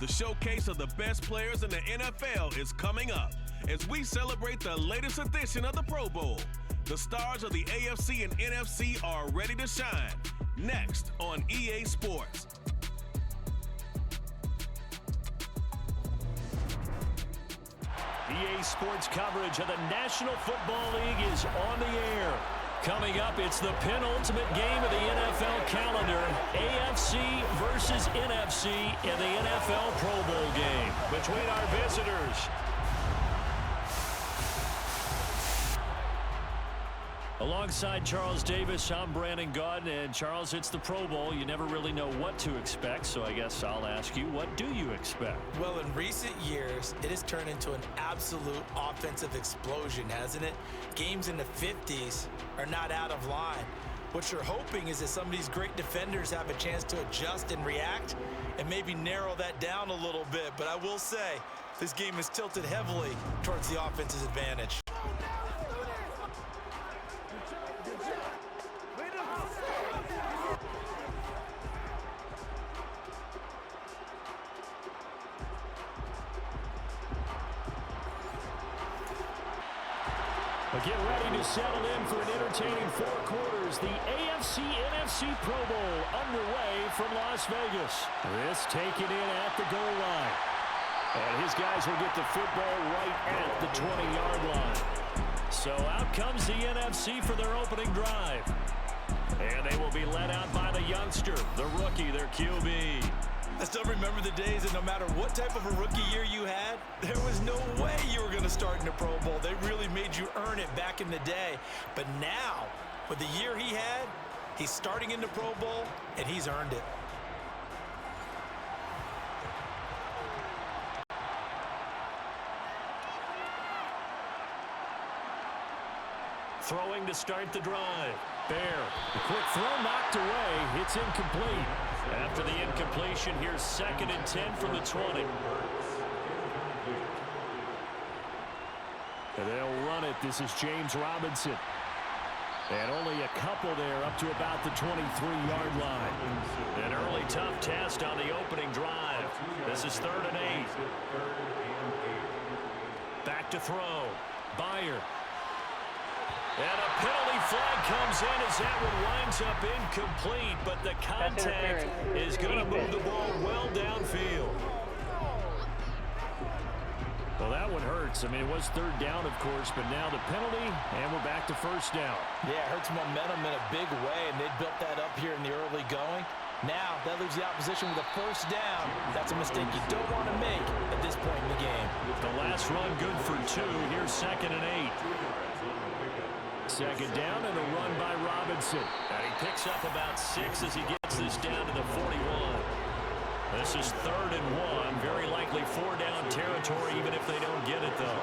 The showcase of the best players in the NFL is coming up as we celebrate the latest edition of the Pro Bowl. The stars of the AFC and NFC are ready to shine. Next on EA Sports. EA Sports coverage of the National Football League is on the air. Coming up, it's the penultimate game of the NFL calendar, AFC versus NFC in the NFL Pro Bowl game between our visitors. Alongside Charles Davis, I'm Brandon Gaudin, and Charles, it's the Pro Bowl. You never really know what to expect, so I guess I'll ask you, what do you expect? Well, in recent years, it has turned into an absolute offensive explosion, hasn't it? Games in the 50s are not out of line. What you're hoping is that some of these great defenders have a chance to adjust and react and maybe narrow that down a little bit. But I will say, this game is tilted heavily towards the offense's advantage. But get ready to settle in for an entertaining 4 quarters. The AFC-NFC Pro Bowl underway from Las Vegas. This taken in at the goal line. And his guys will get the football right at the 20-yard line. So out comes the NFC for their opening drive. And they will be led out by the youngster, the rookie, their QB. I still remember the days that no matter what type of a rookie year you had, there was no way you were going to start in the Pro Bowl. They really made you earn it back in the day. But now, with the year he had, he's starting in the Pro Bowl, and he's earned it. Throwing to start the drive. Bear. The quick throw knocked away. It's incomplete. After the incompletion, here's 2nd and 10 from the 20. And they'll run it. This is James Robinson. And only a couple there up to about the 23-yard line. An early tough test on the opening drive. This is 3rd and 8. Back to throw. Byer. And a penalty flag comes in as that one winds up incomplete, but the contact is going to move the ball well downfield. Well, that one hurts. I mean, it was 3rd down, of course, but now the penalty, and we're back to 1st down. Yeah, it hurts momentum in a big way, and they built that up here in the early going. Now, that leaves the opposition with a 1st down. That's a mistake you don't want to make at this point in the game. The last run good for 2. Here's 2nd and 8. 2nd down and a run by Robinson. And he picks up about 6 as he gets this down to the 41. This is 3rd and 1. Very likely 4-down territory even if they don't get it, though.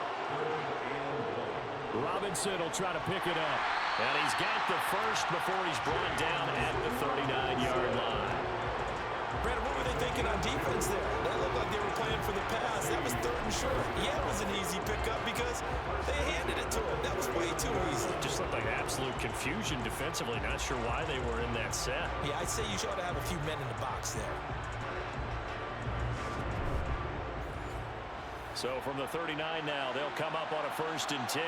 Robinson will try to pick it up. And he's got the first before he's brought down at the 39-yard line. Brandon, what were they thinking on defense there? That looked like they were playing for the pass. That was 3rd and short. Yeah, it was an easy pickup because they handed it to him. That was way too easy. Just looked like absolute confusion defensively. Not sure why they were in that set. Yeah, I'd say you should have a few men in the box there. So from the 39 now, they'll come up on a 1st and 10.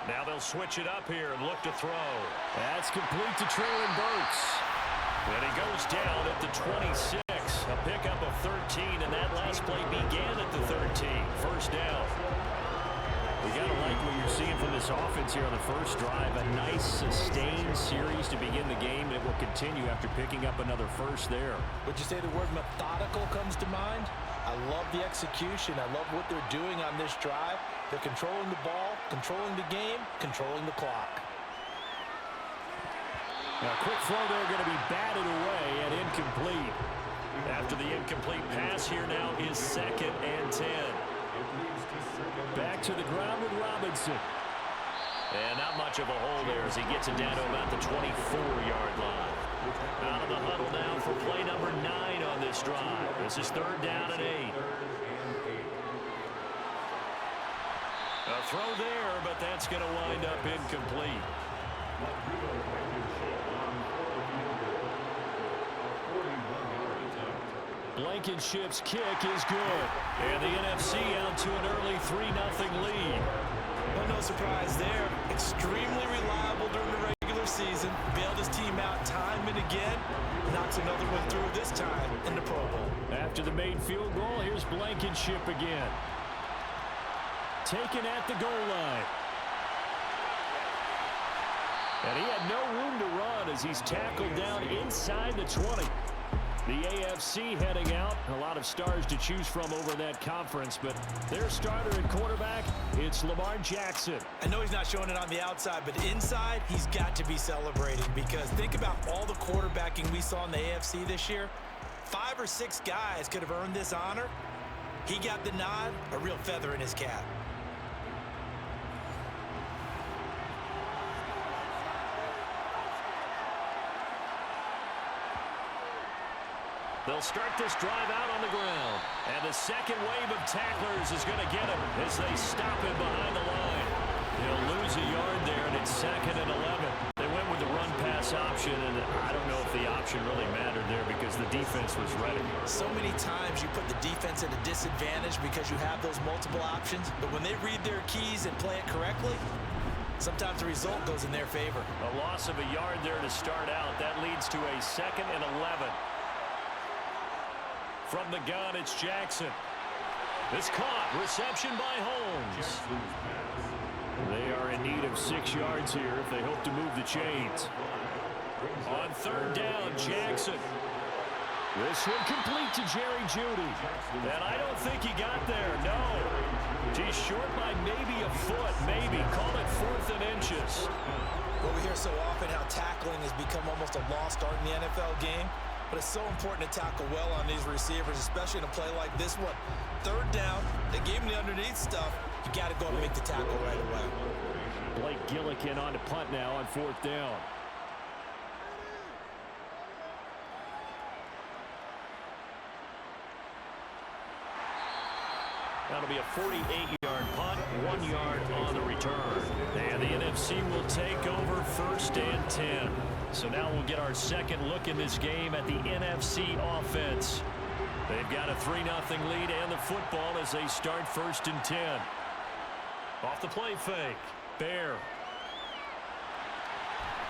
Now they'll switch it up here and look to throw. That's complete to Traylon Burks. And he goes down at the 26. A pickup of 13, and that last play began at the 13. 1st down. We got to like what you're seeing from this offense here on the 1st drive. A nice, sustained series to begin the game, and it will continue after picking up another 1st there. Would you say the word methodical comes to mind? I love the execution. I love what they're doing on this drive. They're controlling the ball, controlling the game, controlling the clock. Now, quick throw there going to be batted away and incomplete. After the incomplete pass here now is 2nd and 10. Back to the ground with Robinson. And not much of a hole there as he gets it down to about the 24-yard line. Out of the huddle now for play number 9 on this drive. This is 3rd down and 8. A throw there, but that's going to wind up incomplete. Blankenship's kick is good. And the NFC out to an early 3-0 lead. Well, no surprise there. Extremely reliable during the regular season. Bailed his team out time and again. Knocks another one through this time in the Pro Bowl. After the made field goal, here's Blankenship again. Taken at the goal line. And he had no room to run as he's tackled down inside the 20. The AFC heading out. A lot of stars to choose from over that conference, but their starter and quarterback, it's Lamar Jackson. I know he's not showing it on the outside, but inside, he's got to be celebrating because think about all the quarterbacking we saw in the AFC this year. 5 or 6 guys could have earned this honor. He got the nod, a real feather in his cap. They'll start this drive out on the ground. And the second wave of tacklers is going to get him as they stop him behind the line. He'll lose a yard there, and it's 2nd and 11. They went with the run-pass option, and I don't know if the option really mattered there because the defense was ready. So many times you put the defense at a disadvantage because you have those multiple options, but when they read their keys and play it correctly, sometimes the result goes in their favor. A loss of a yard there to start out. That leads to a 2nd and 11. From the gun, it's Jackson. It's caught. Reception by Holmes. They are in need of 6 yards here if they hope to move the chains. On 3rd down, Jackson. This one complete to Jerry Jeudy. And I don't think he got there. No. He's short by maybe a foot. Maybe. Call it 4th and inches. Well, we hear so often how tackling has become almost a lost art in the NFL game. But it's so important to tackle well on these receivers, especially in a play like this one. 3rd down, they gave him the underneath stuff. You got to go and make the tackle right away. Blake Gillikin on to punt now on 4th down. That'll be a 48-yard punt, 1 yard on the return. And the NFC will take over 1st and 10. So now we'll get our second look in this game at the NFC offense. They've got a 3-0 lead and the football as they start 1st and 10. Off the play fake. Bear.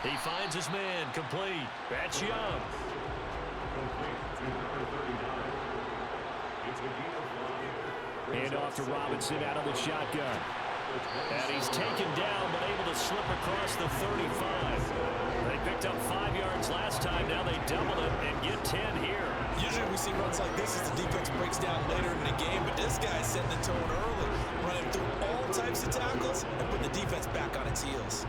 He finds his man. Complete. That's Young. Hand off to Robinson out of the shotgun. And he's taken down but able to slip across the 35. They picked up 5 yards last time. Now they double it and get 10 here. Usually we see runs like this as the defense breaks down later in the game, but this guy's setting the tone early, running through all types of tackles and putting the defense back on its heels.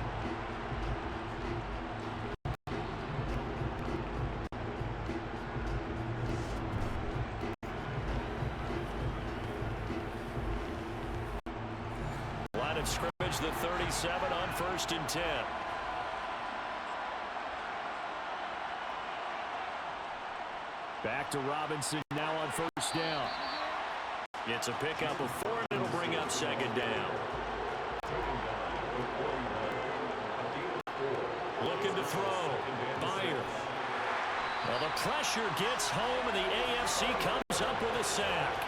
Line of scrimmage, the 37 on 1st and 10. Back to Robinson now on 1st down. It's a pickup of 4, and it'll bring up 2nd down. Looking to throw. Byer. Well, the pressure gets home, and the AFC comes up with a sack.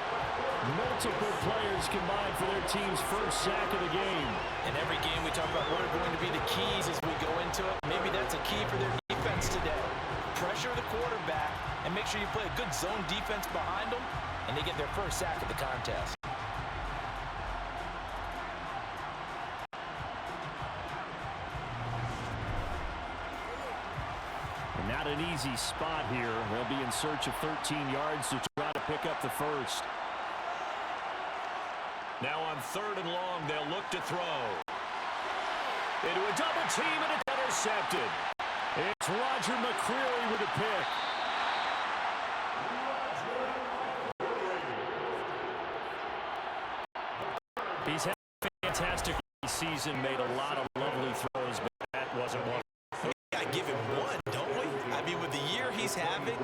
Multiple players combined for their team's first sack of the game. In every game we talk about what are going to be the keys as we go into it. Maybe that's a key for their defense today. Pressure the quarterback and make sure you play a good zone defense behind them, and they get their first sack of the contest. Not an easy spot here. They'll be in search of 13 yards to try to pick up the first. Now on 3rd and long, they'll look to throw. Into a double team, and it's intercepted. It's Roger McCreary with a pick. He's had a fantastic season, made a lot of lovely throws, but that wasn't one. We gotta give him one, don't we? I mean, with the year he's having,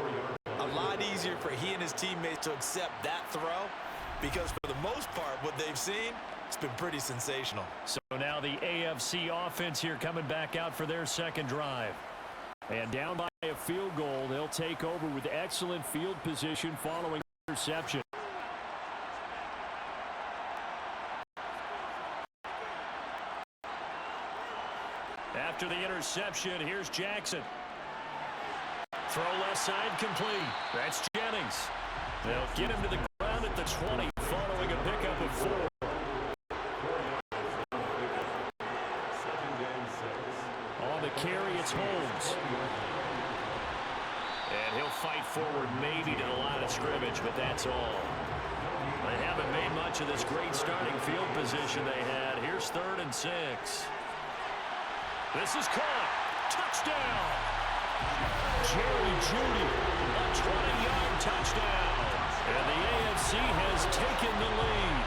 a lot easier for he and his teammates to accept that throw, because for the most part, what they've seen, it's been pretty sensational. So now the AFC offense here coming back out for their second drive. And down by a field goal, they'll take over with excellent field position following interception. After the interception, here's Jackson. Throw left side complete. That's Jennings. They'll get him to the ground at the 20 following a pickup of 4. On the carry, it's Holmes. And he'll fight forward maybe to the line of scrimmage, but that's all. They haven't made much of this great starting field position they had. Here's 3rd and 6. This is caught. Touchdown. Jerry Jeudy, a 20-yard touchdown. And the AFC has taken the lead.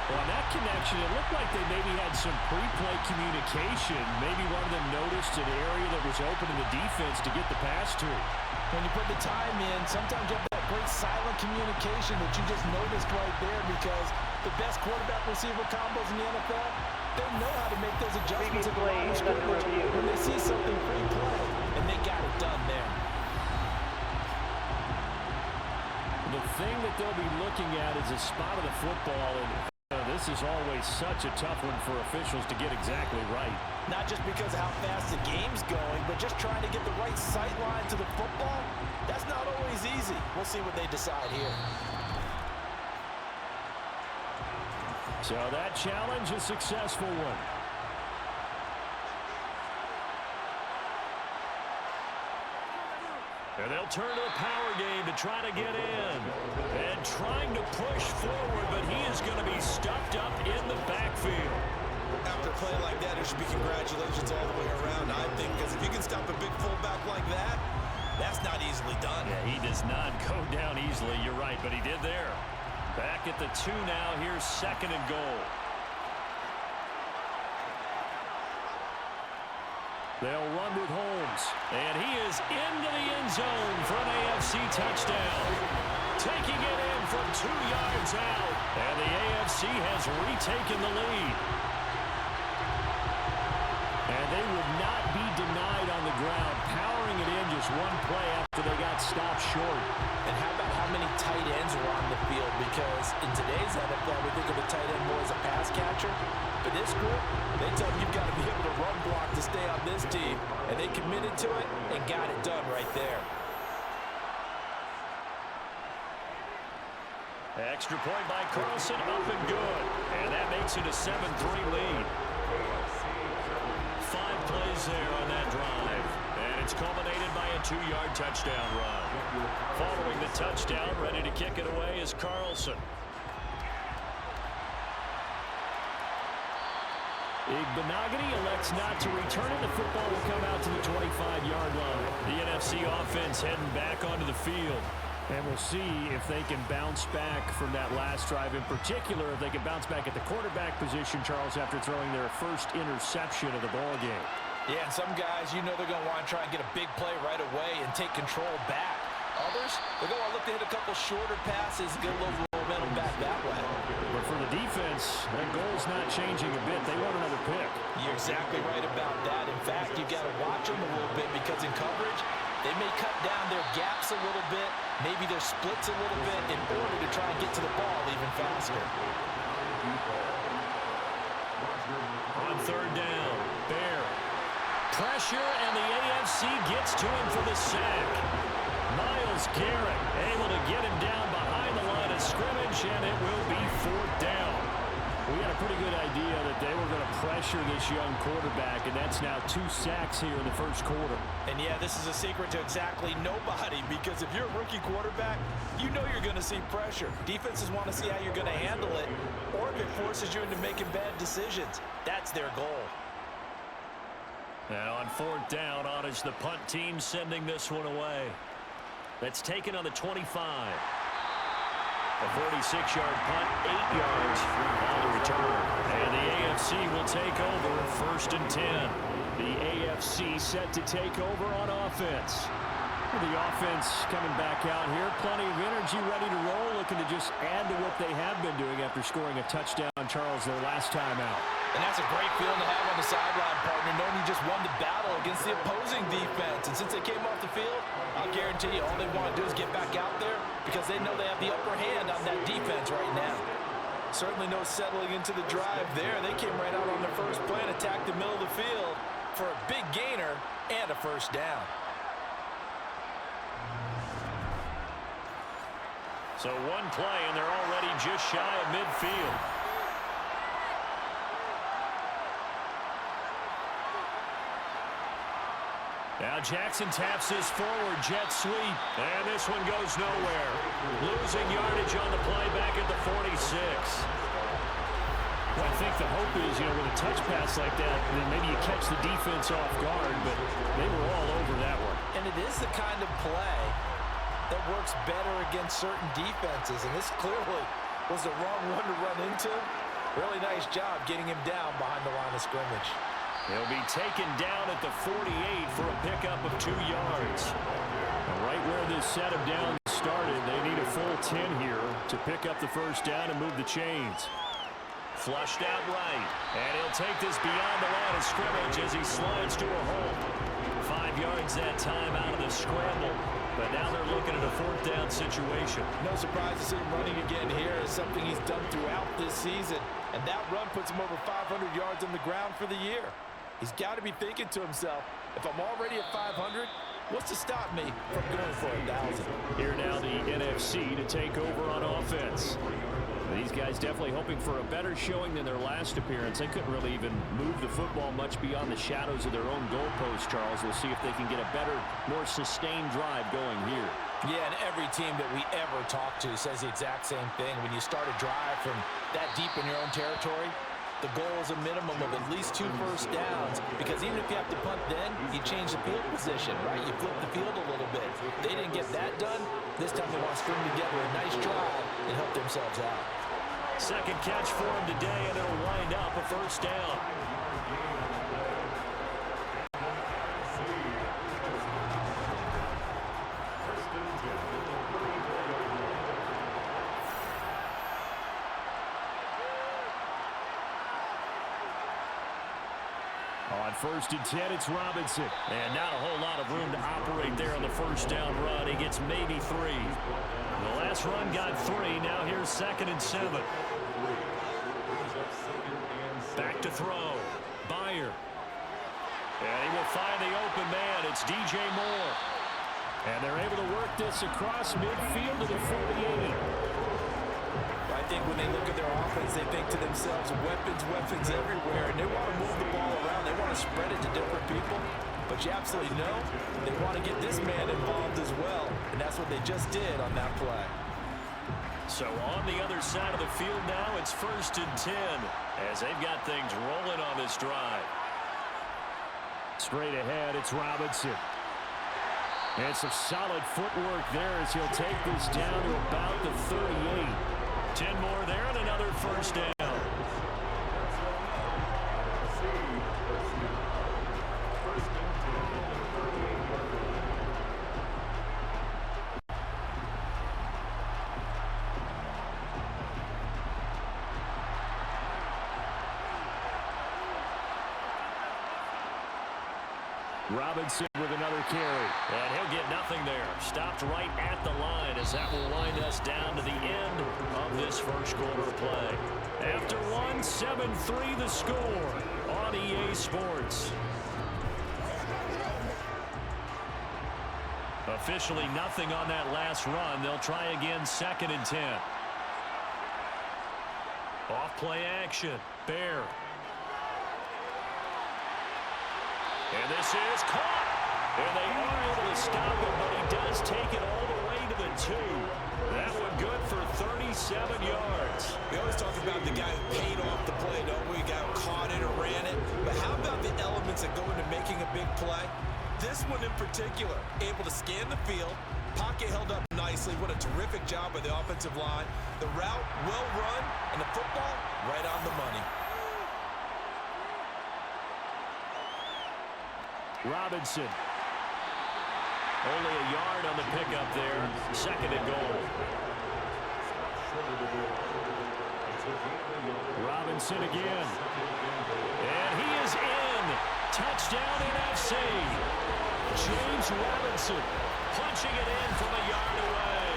Well, on that connection, it looked like they maybe had some pre-play communication. Maybe one of them noticed an area that was open in the defense to get the pass to. When you put the time in, sometimes you have that great silent communication that you just noticed right there, because the best quarterback-receiver combos in the NFL, they know how to make those adjustments at the line of scrimmage when they see something pre-play, and they got it done there. The thing that they'll be looking at is a spot of the football, and this is always such a tough one for officials to get exactly right. Not just because of how fast the game's going, but just trying to get the right sight line to the football. That's not always easy. We'll see what they decide here. So that challenge, a successful one. And they'll turn to the power game to try to get in. And trying to push forward, but he is going to be stuffed up in the backfield. After a play like that, it should be congratulations all the way around, I think, because if you can stop a big fullback like that, that's not easily done. Yeah, he does not go down easily, you're right, but he did there. Back at the 2 now, here's 2nd and goal. They'll run with Holmes, and he is into the end zone for an AFC touchdown. Taking it in from 2 yards out, and the AFC has retaken the lead. And they would not be denied on the ground, powering it in just one play after they got stopped short. And how about how many tight ends were on the field? Because in today's NFL, we think of a tight end more as a pass catcher. But this group, they tell you you've got to be able to run block to stay on this team. And they committed to it and got it done right there. Extra point by Carlson, up and good. And that makes it a 7-3 lead. 5 plays there on that drive. And it's culminated by a 2-yard touchdown run. Following the touchdown, ready to kick it away is Carlson. Igbenogany elects not to return it. The football will come out to the 25-yard line. The NFC offense heading back onto the field. And we'll see if they can bounce back from that last drive. In particular, if they can bounce back at the quarterback position, Charles, after throwing their first interception of the ball game. Yeah, and some guys, you know they're going to want to try and get a big play right away and take control back. Others, they're going to look to hit a couple shorter passes and get a little momentum back that way. But for the defense, that goal's not changing a bit. They want another pick. You're exactly right about that. In fact, you've got to watch them a little bit, because in coverage, they may cut down their gaps a little bit, maybe their splits a little bit, in order to try and get to the ball even faster. On 3rd down, Bear. Pressure, and the AFC gets to him for the sack. Myles Garrett able to get him down behind the line of scrimmage, and it will be 4th down. We had a pretty good idea that they were going to pressure this young quarterback, and that's now 2 sacks here in the first quarter. And yeah, this is a secret to exactly nobody, because if you're a rookie quarterback, you know you're going to see pressure. Defenses want to see how you're going to handle it, or if it forces you into making bad decisions. That's their goal. And on 4th down, on is the punt team sending this one away. That's taken on the 25. A 46-yard punt, 8 yards on the return. And the AFC will take over 1st and 10. The AFC set to take over on offense. The offense coming back out here. Plenty of energy, ready to roll, looking to just add to what they have been doing after scoring a touchdown, Charles, their last time out. And that's a great feeling to have on the sideline, partner, knowing you just won the battle against the opposing defense. And since they came off the field, I'll guarantee you all they want to do is get back out there because they know they have the upper hand on that defense right now. Certainly no settling into the drive there. They came right out on the first play and attacked the middle of the field for a big gainer and a first down. So one play, and they're already just shy of midfield. Now Jackson taps his forward jet sweep, and this one goes nowhere. Losing yardage on the play back at the 46. Well, I think the hope is, with a touch pass like that, then maybe you catch the defense off guard, but they were all over that one. And it is the kind of play that works better against certain defenses, and this clearly was the wrong one to run into. Really nice job getting him down behind the line of scrimmage. He'll be taken down at the 48 for a pickup of 2 yards. And right where this set of downs started, they need a full 10 here to pick up the first down and move the chains. Flushed out right, and he'll take this beyond the line of scrimmage as he slides to a hole. 5 yards that time out of the scramble, but now they're looking at a 4th down situation. No surprise to see him running again here. Is something he's done throughout this season, and that run puts him over 500 yards on the ground for the year. He's got to be thinking to himself, if I'm already at 500, what's to stop me from going for 1,000? Here now the NFC to take over on offense. These guys definitely hoping for a better showing than their last appearance. They couldn't really even move the football much beyond the shadows of their own goalpost, Charles. We'll see if they can get a better, more sustained drive going here. Yeah, and every team that we ever talk to says the exact same thing. When you start a drive from that deep in your own territory, the goal is a minimum of at least 2 first downs, because even if you have to punt then, you change the field position, right? You flip the field a little bit. They didn't get that done. This time they want to string together a nice drive and help themselves out. Second catch for him today, and it'll wind up a first down. On 1st and 10, it's Robinson. And not a whole lot of room to operate there on the first down run. He gets maybe 3. The last run got 3. Now here's 2nd and 7. Back to throw. Byer. And he will find the open man. It's DJ Moore. And they're able to work this across midfield to the 48. I think when they look at their offense, they think to themselves, weapons everywhere, and they want to move the ball around. They want to spread it to different people, but you absolutely know they want to get this man involved as well, and that's what they just did on that play. So on the other side of the field now, it's 1st and 10 as they've got things rolling on this drive. Straight ahead, it's Robinson. And some solid footwork there as he'll take this down to about the 38. 10 more there and another first down. Robinson with another carry. And he'll get nothing there. Stopped right at the line as that will wind us down to the end of this first quarter play. After one, 7-3 the score on EA Sports. Officially nothing on that last run. They'll try again 2nd and 10. Off play action. Bear. And this is caught. And they are able to stop him, but he does take it all the way to the 2. That one good for 37 yards. We always talk about the guy who paid off the play, don't we? Guy who caught it or ran it. But how about the elements that go into making a big play? This one in particular, able to scan the field. Pocket held up nicely. What a terrific job by the offensive line. The route, well run, and the football, right on the money. Robinson. Only a yard on the pickup there. 2nd and goal. Robinson again. And he is in. Touchdown NFC. James Robinson punching it in from a yard away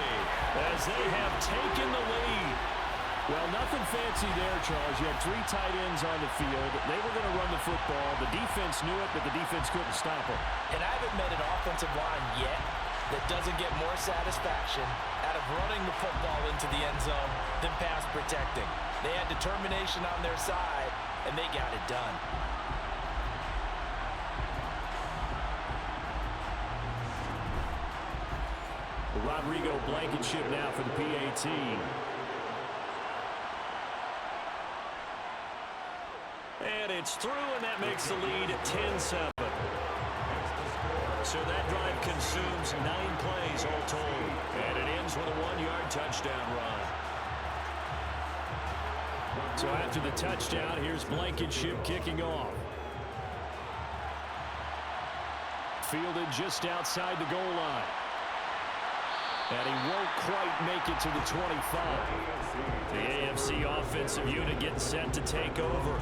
as they have taken the lead. Well, nothing fancy there, Charles. You had 3 tight ends on the field. They were going to run the football. The defense knew it, but the defense couldn't stop them. And I haven't met an offensive line yet that doesn't get more satisfaction out of running the football into the end zone than pass protecting. They had determination on their side, and they got it done. Rodrigo Blankenship now for the PAT. And it's through, and that makes the lead 10-7. So that drive consumes 9 plays all told. And it ends with a 1-yard touchdown run. So after the touchdown, here's Blankenship kicking off. Fielded just outside the goal line. And he won't quite make it to the 25. The AFC offensive unit getting set to take over.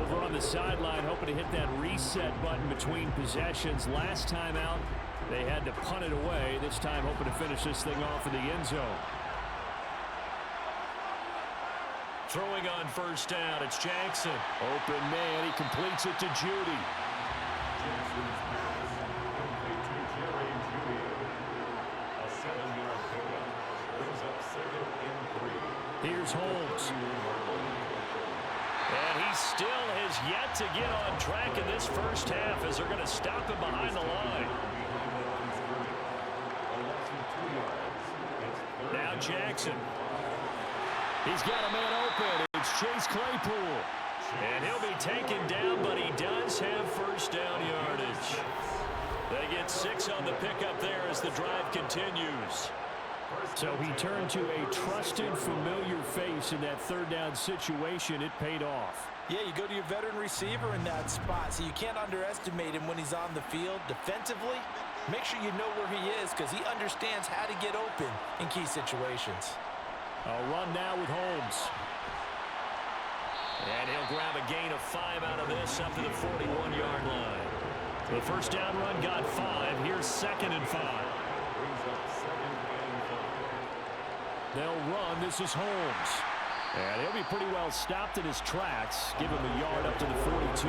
Over on the sideline, hoping to hit that reset button between possessions. Last time out, they had to punt it away. This time, hoping to finish this thing off in the end zone. Throwing on first down, it's Jackson. Open man, he completes it to Judy. Here's Holmes. And he still has yet to get on track in this first half as they're going to stop him behind the line. Now Jackson. He's got a man open. It's Chase Claypool. And he'll be taken down, but he does have first down yardage. They get 6 on the pickup there as the drive continues. So he turned to a trusted, familiar face in that third down situation. It paid off. Yeah, you go to your veteran receiver in that spot, so you can't underestimate him when he's on the field defensively. Make sure you know where he is because he understands how to get open in key situations. A run now with Holmes. And he'll grab a gain of 5 out of this up to the 41-yard line. The first down run got 5. Here's 2nd and 5. They'll run. This is Holmes. And he'll be pretty well stopped in his tracks. Give him a yard up to the 42.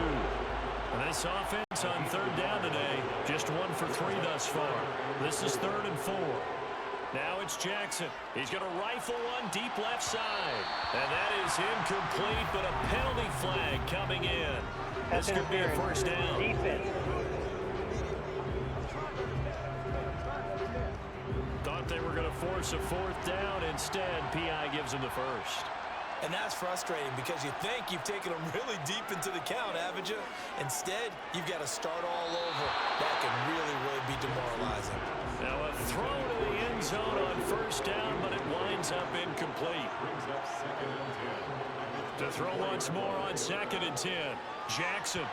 And this offense on third down today, just 1 for 3 thus far. This is 3rd and 4. Now it's Jackson. He's going to rifle one deep left side. And that is incomplete, but a penalty flag coming in. This could be a first down. Defense. Thought they were going to force a 4th down. Instead, P.I. gives him the first. And that's frustrating because you think you've taken them really deep into the count, haven't you? Instead, you've got to start all over. That can really, really be demoralizing. Now a throw to the end zone on first down, but it winds up incomplete. To throw once more on 2nd and 10. Jackson.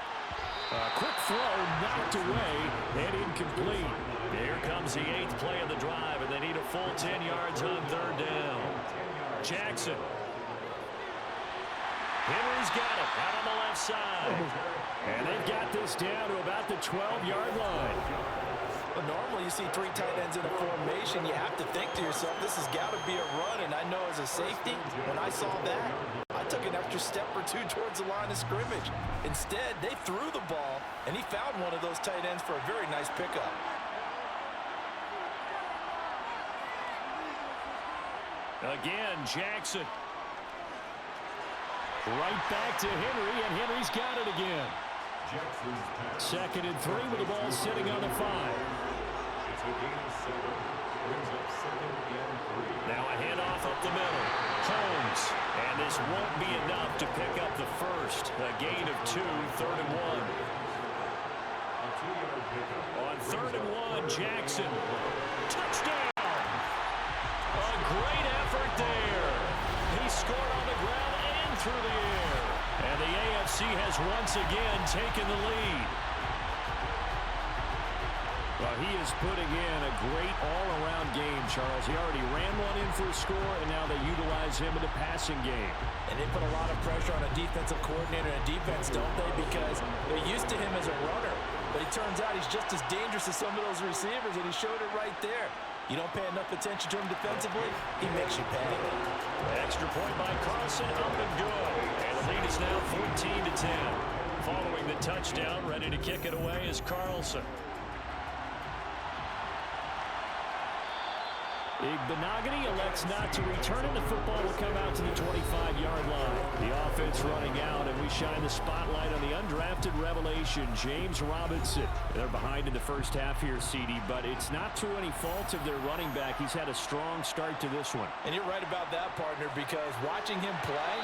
A quick throw knocked away and incomplete. Here comes the 8th play of the drive, and they need a full 10 yards on third down. Jackson. Henry's got it out on the left side. And they've got this down to about the 12-yard line. But normally you see 3 tight ends in a formation, you have to think to yourself, this has got to be a run. And I know as a safety, when I saw that, I took an extra step or 2 towards the line of scrimmage. Instead, they threw the ball, and he found one of those tight ends for a very nice pickup. Again, Jackson. Right back to Henry, and Henry's got it again. 2nd and 3 with the ball sitting on the 5. Now a handoff up the middle. Holmes. And this won't be enough to pick up the first. A gain of 2, 3rd and 1. On 3rd and 1, Jackson. Touchdown! A great effort there. He scored on the ground and through the air. And the AFC has once again taken the lead. Well, he is putting in a great all-around game, Charles. He already ran one in for a score, and now they utilize him in the passing game. And they put a lot of pressure on a defensive coordinator and defense, don't they? Because they're used to him as a runner. But it turns out he's just as dangerous as some of those receivers, and he showed it right there. You don't pay enough attention to him defensively, he makes you pay. Extra point by Carlson, up and good. And the lead is now 14-10. Following the touchdown, ready to kick it away is Carlson. Igbenogany elects not to return it. The football will come out to the 25-yard line. The offense running out, and we shine the spotlight on the undrafted revelation, James Robinson. They're behind in the first half here, CD, but it's not through any fault of their running back. He's had a strong start to this one. And you're right about that, partner, because watching him play,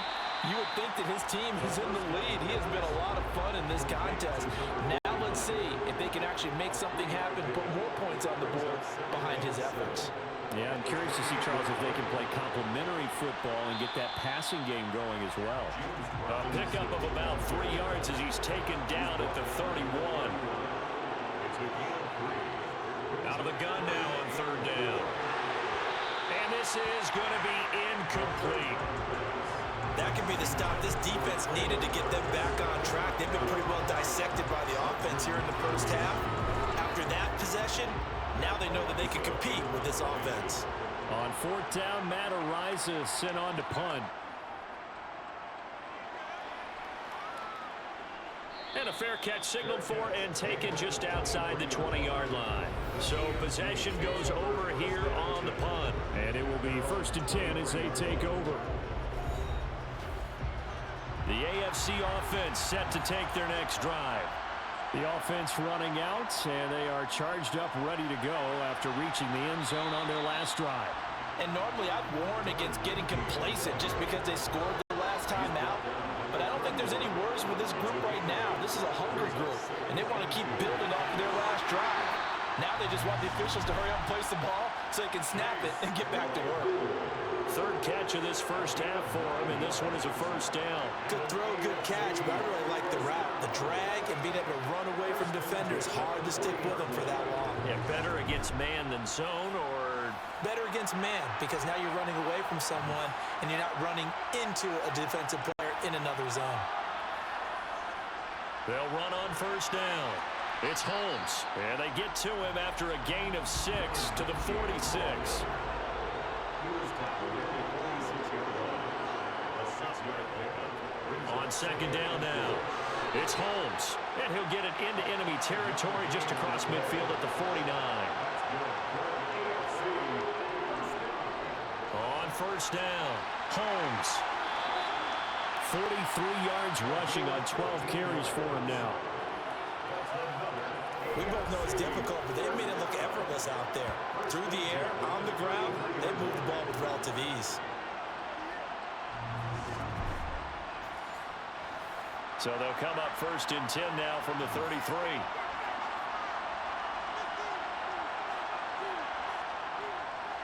you would think that his team is in the lead. He has been a lot of fun in this contest. Now let's see if they can actually make something happen, put more points on the board behind his efforts. Yeah, I'm curious to see, Charles, if they can play complementary football and get that passing game going as well. A pickup of about 3 yards as he's taken down at the 31. Out of the gun now on third down. And this is going to be incomplete. That could be the stop this defense needed to get them back on track. They've been pretty well dissected by the offense here in the first half. After that possession, now they know that they can compete with this offense. On fourth down, Matt Ariza sent on to punt. And a fair catch signaled for and taken just outside the 20-yard line. So possession goes over here on the punt. And it will be 1st and 10 as they take over. The AFC offense set to take their next drive. The offense running out, and they are charged up, ready to go after reaching the end zone on their last drive. And normally I'd warn against getting complacent just because they scored the last time out. But I don't think there's any worries with this group right now. This is a hungry group, and they want to keep building off of their last drive. Now they just want the officials to hurry up and place the ball so they can snap it and get back to work. Third catch of this first half for him, and this one is a first down. Good throw, good catch, but I really like the route. The drag and being able to run away from defenders. Hard to stick with them for that long. Yeah, better against man than zone, or? Better against man, because now you're running away from someone, and you're not running into a defensive player in another zone. They'll run on first down. It's Holmes, and they get to him after a gain of 6 to the 46. On second down now, it's Holmes, and he'll get it into enemy territory just across midfield at the 49. On first down, Holmes. 43 yards rushing on 12 carries for him now. We both know it's difficult, but they've made it look effortless out there. Through the air, on the ground, they move the ball with relative ease. So they'll come up 1st and 10 now from the 33.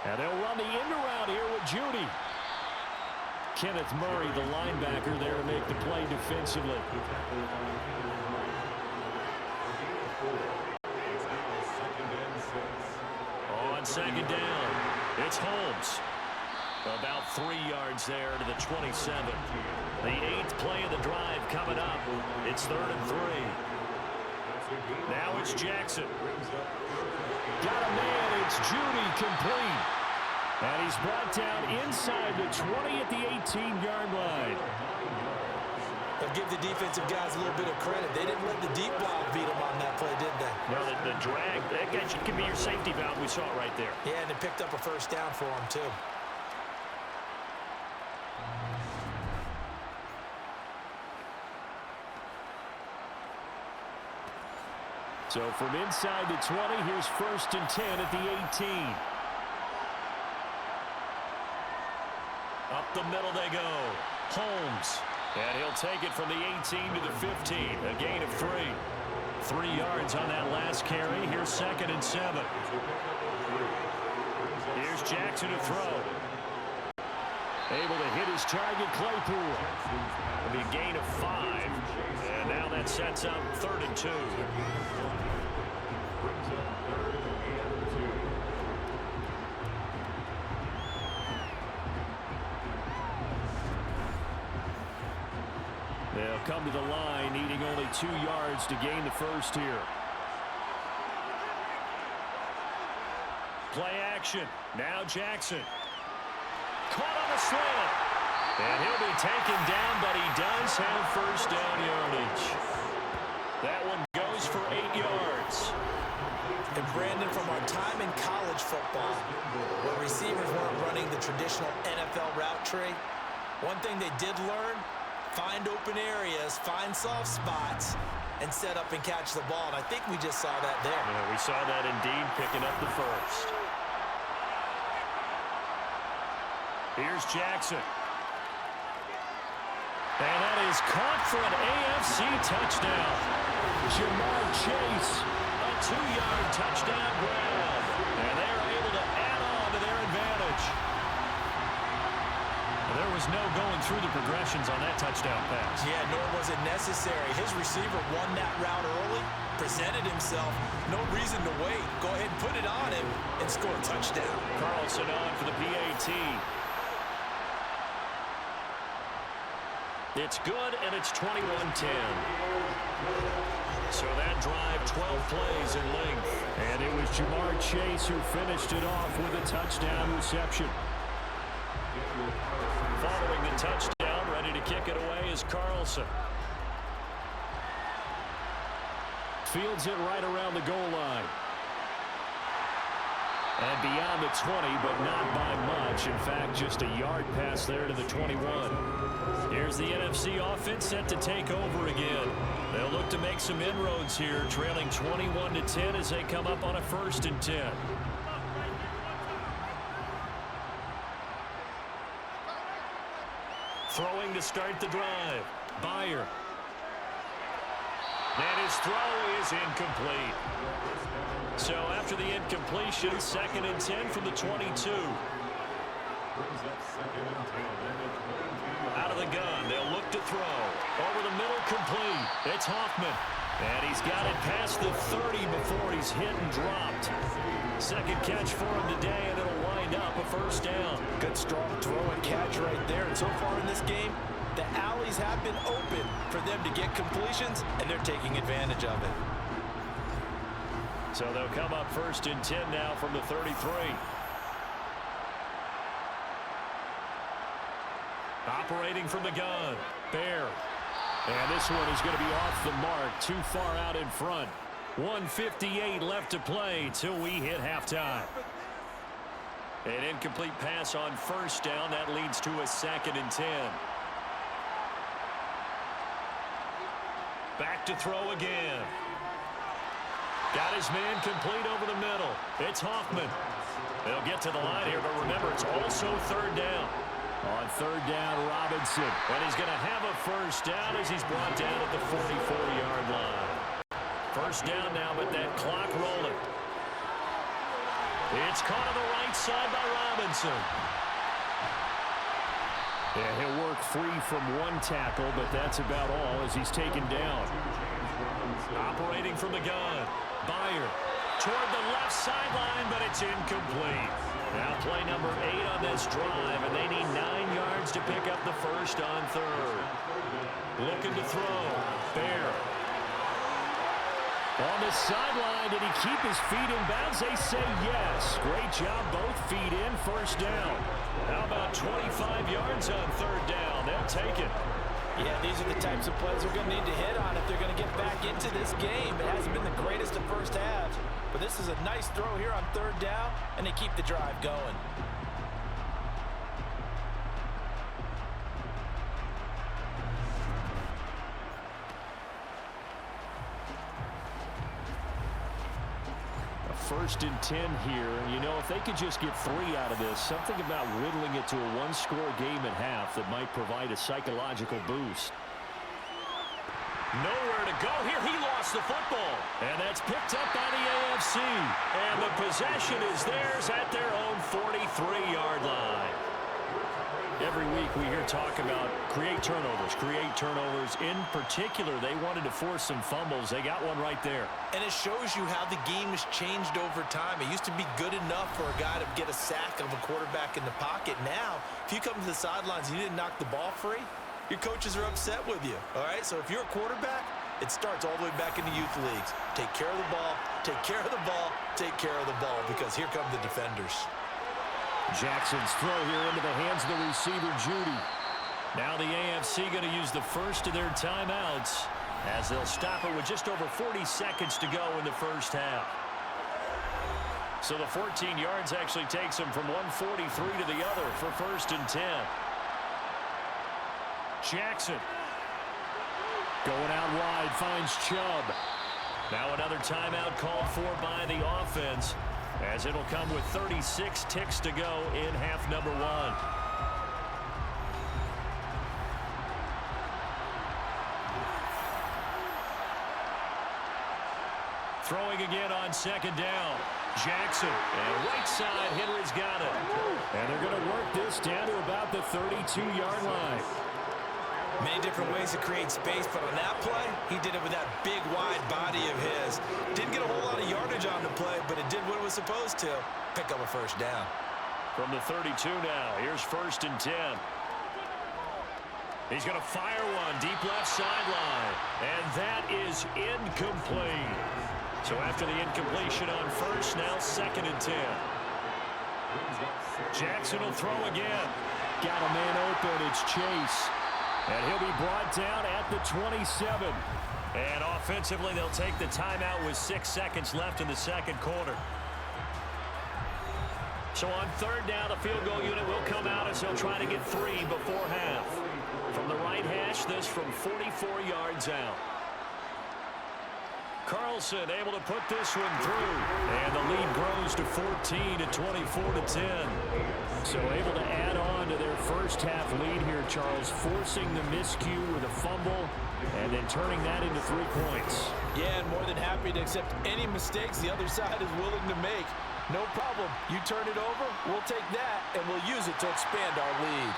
And they'll run the end around here with Judy. Kenneth Murray, the linebacker, there to make the play defensively. On second down, it's Holmes. About 3 yards there to the 27. The 8th play of the drive coming up. It's 3rd and 3. Now it's Jackson. Got a man. It's Judy complete. And he's brought down inside the 20 at the 18-yard line. They'll give the defensive guys a little bit of credit. They didn't let the deep ball beat them on that play, did they? No, the drag, that can be your safety valve. We saw it right there. Yeah, and it picked up a first down for them, too. So from inside the 20, here's 1st and 10 at the 18. Up the middle they go. Holmes. And he'll take it from the 18 to the 15. A gain of 3. 3 yards on that last carry. Here's 2nd and 7. Here's Jackson to throw. Able to hit his target, Claypool. It'll be a gain of 5. And now that sets up 3rd and 2. Brings up 3rd and 2. They'll come to the line, needing only 2 yards to gain the first here. Play action. Now Jackson. Caught on the slant. And he'll be taken down, but he does have first down yardage. That one goes for 8 yards. And Brandon, from our time in college football, where receivers weren't running the traditional NFL route tree, one thing they did learn, find open areas, find soft spots, and set up and catch the ball. And I think we just saw that there. Yeah, we saw that indeed, picking up the first. Here's Jackson. And that is caught for an AFC touchdown. Jamar Chase, a 2-yard touchdown grab. And they're able to add on to their advantage. There was no going through the progressions on that touchdown pass. Yeah, nor was it necessary. His receiver won that route early, presented himself. No reason to wait. Go ahead and put it on him and score a touchdown. Carlson on for the PAT. It's good, and it's 21-10. So that drive, 12 plays in length. And it was Jamar Chase who finished it off with a touchdown reception. Following the touchdown, ready to kick it away is Carlson. Fields it right around the goal line. And beyond the 20, but not by much. In fact, just a yard pass there to the 21. Here's the NFC offense set to take over again. They'll look to make some inroads here, trailing 21-10 as they come up on a 1st and 10. Throwing to start the drive. Byer. And his throw is incomplete. So after the incompletion, 2nd and 10 from the 22. Out of the gun, they'll look to throw. Over the middle, complete. It's Hoffman. And he's got it past the 30 before he's hit and dropped. 2nd catch for him today, and it'll wind up a 1st down. Good strong throw and catch right there. And so far in this game, the alleys have been open for them to get completions, and they're taking advantage of it. So they'll come up 1st and 10 now from the 33. Operating from the gun, Bear. And this one is going to be off the mark, too far out in front. 1:58 left to play till we hit halftime. An incomplete pass on 1st down. That leads to a 2nd and 10. Back to throw again. Got his man complete over the middle. It's Hoffman. They'll get to the line here, but remember, it's also 3rd down. On 3rd down, Robinson. And he's going to have a 1st down as he's brought down at the 44-yard line. 1st down now, but that clock rolling. It's caught on the right side by Robinson. Yeah, he'll work free from one tackle, but that's about all as he's taken down. Operating from the gun. Byer toward the left sideline, but it's incomplete. Now play number 8 on this drive, and they need 9 yards to pick up the 1st on 3rd. Looking to throw. Bear. On the sideline, did he keep his feet in bounds? They say yes. Great job, both feet in, 1st down. How about 25 yards on 3rd down? They'll take it. Yeah, these are the types of plays they're going to need to hit on if they're going to get back into this game. It hasn't been the greatest of first halves, but this is a nice throw here on 3rd down, and they keep the drive going. A 1st and 10 here. You know, if they could just get 3 out of this, something about whittling it to a 1-score game at half that might provide a psychological boost. Nowhere to go here. He lost the football. And that's picked up by the AFC. And the possession is theirs at their own 43-yard line. Every week we hear talk about create turnovers. In particular, they wanted to force some fumbles. They got one right there. And it shows you how the game has changed over time. It used to be good enough for a guy to get a sack of a quarterback in the pocket. Now, if you come to the sidelines and you didn't knock the ball free, your coaches are upset with you. All right? So if you're a quarterback, it starts all the way back in the youth leagues. Take care of the ball, take care of the ball, take care of the ball, because here come the defenders. Jackson's throw here into the hands of the receiver, Judy. Now the AFC going to use the first of their timeouts as they'll stop it with just over 40 seconds to go in the first half. So the 14 yards actually takes them from 143 to the other for 1st and 10. Jackson going out wide, finds Chubb. Now another timeout called for by the offense, as it'll come with 36 ticks to go in half number 1. Throwing again on 2nd down. Jackson, and right side, Henry's got it. And they're going to work this down to about the 32-yard line. Many different ways to create space, but on that play, he did it with that big, wide body of his. Didn't get a whole lot of yardage on the play, but it did what it was supposed to. Pick up a 1st down. From the 32 now, here's 1st and 10. He's going to fire one deep left sideline, and that is incomplete. So after the incompletion on 1st, now 2nd and 10. Jackson will throw again. Got a man open, it's Chase. And he'll be brought down at the 27. And offensively, they'll take the timeout with 6 seconds left in the 2nd quarter. So on 3rd down, the field goal unit will come out as they'll try to get 3 before half. From the right hash, this from 44 yards out. Carlson able to put this one through. And the lead grows to 14 at 24-10. So able to add on to their first half lead here, Charles, forcing the miscue with a fumble and then turning that into 3 points. Yeah, and more than happy to accept any mistakes the other side is willing to make. No problem. You turn it over, we'll take that, and we'll use it to expand our lead.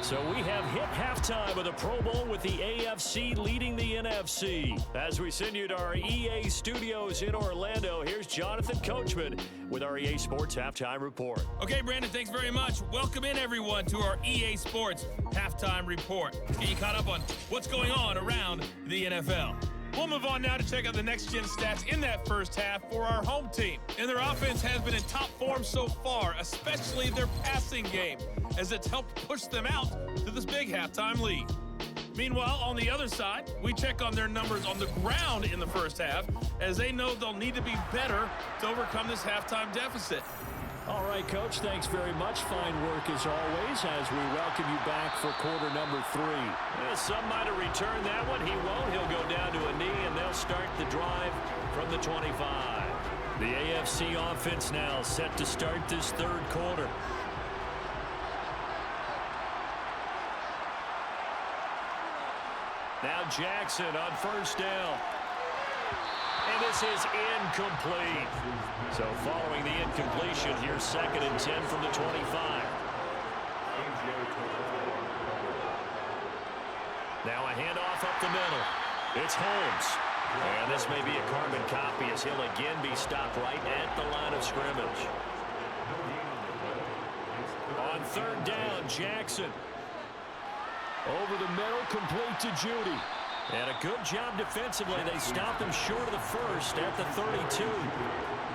So we have hit halftime of the Pro Bowl with the AFC leading the NFC. As we send you to our EA studios in Orlando, here's Jonathan Coachman with our EA Sports Halftime Report. Okay, Brandon, thanks very much. Welcome in, everyone, to our EA Sports Halftime Report. Let's get you caught up on what's going on around the NFL. We'll move on now to check out the next-gen stats in that first half for our home team. And their offense has been in top form so far, especially their passing game, as it's helped push them out to this big halftime lead. Meanwhile, on the other side, we check on their numbers on the ground in the first half, as they know they'll need to be better to overcome this halftime deficit. All right, Coach, thanks very much. Fine work as always as we welcome you back for quarter number 3. Yeah, some might have returned that one. He won't. He'll go down to a knee, and they'll start the drive from the 25. The AFC offense now set to start this 3rd quarter. Now Jackson on 1st down. And this is incomplete. So following the incompletion, here's 2nd and 10 from the 25. Now a handoff up the middle. It's Holmes. And this may be a carbon copy as he'll again be stopped right at the line of scrimmage. On 3rd down, Jackson. Over the middle, complete to Judy. And a good job defensively. They stopped him short of the 1st at the 32.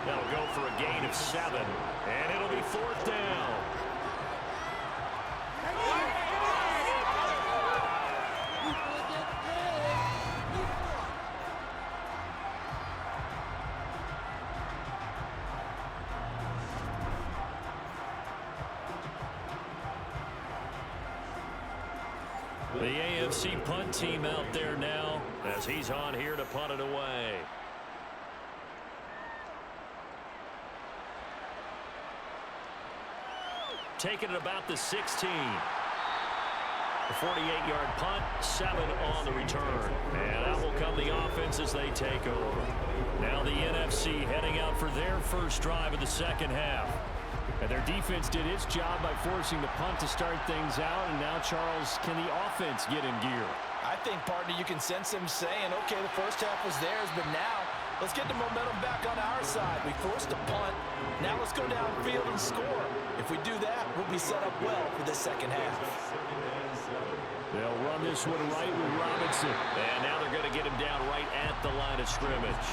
They'll go for a gain of 7. And it'll be 4th down. The AFC punt team out there now as he's on here to punt it away. Taking it about the 16. A 48-yard punt, 7 on the return. And out will come the offense as they take over. Now the NFC heading out for their first drive of the second half. And their defense did its job by forcing the punt to start things out. And now, Charles, can the offense get in gear? I think, partner, you can sense them saying, okay, the first half was theirs, but now let's get the momentum back on our side. We forced a punt. Now let's go downfield and score. If we do that, we'll be set up well for the second half. They'll run this one right with Robinson. And now they're going to get him down right at the line of scrimmage.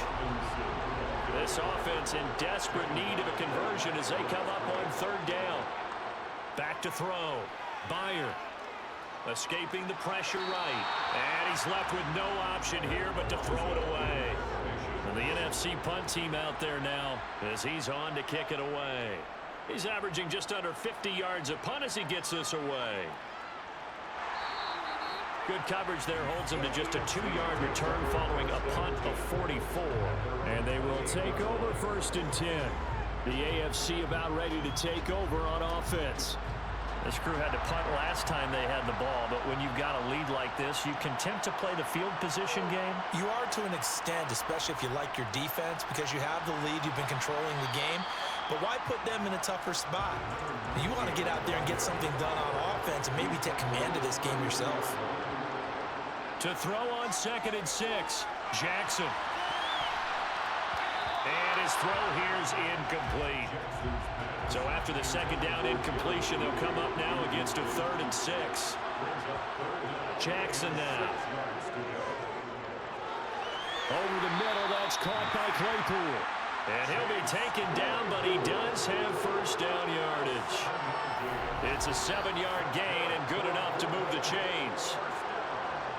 This offense in desperate need of a conversion as they come up on third down. Back to throw. Byer escaping the pressure right. And he's left with no option here but to throw it away. And the NFC punt team out there now as he's on to kick it away. He's averaging just under 50 yards a punt as he gets this away. Good coverage there holds him to just a 2-yard return following a punt of 44. And they will take over 1st and 10. The AFC about ready to take over on offense. This crew had to punt last time they had the ball, but when you've got a lead like this, you content to play the field position game? You are to an extent, especially if you like your defense, because you have the lead, you've been controlling the game. But why put them in a tougher spot? You want to get out there and get something done on offense and maybe take command of this game yourself. To throw on 2nd and 6, Jackson. And his throw here is incomplete. So after the second down incompletion, they'll come up now against a 3rd and 6. Jackson now. Over the middle, that's caught by Claypool. And he'll be taken down, but he does have first down yardage. It's a 7-yard gain and good enough to move the chains.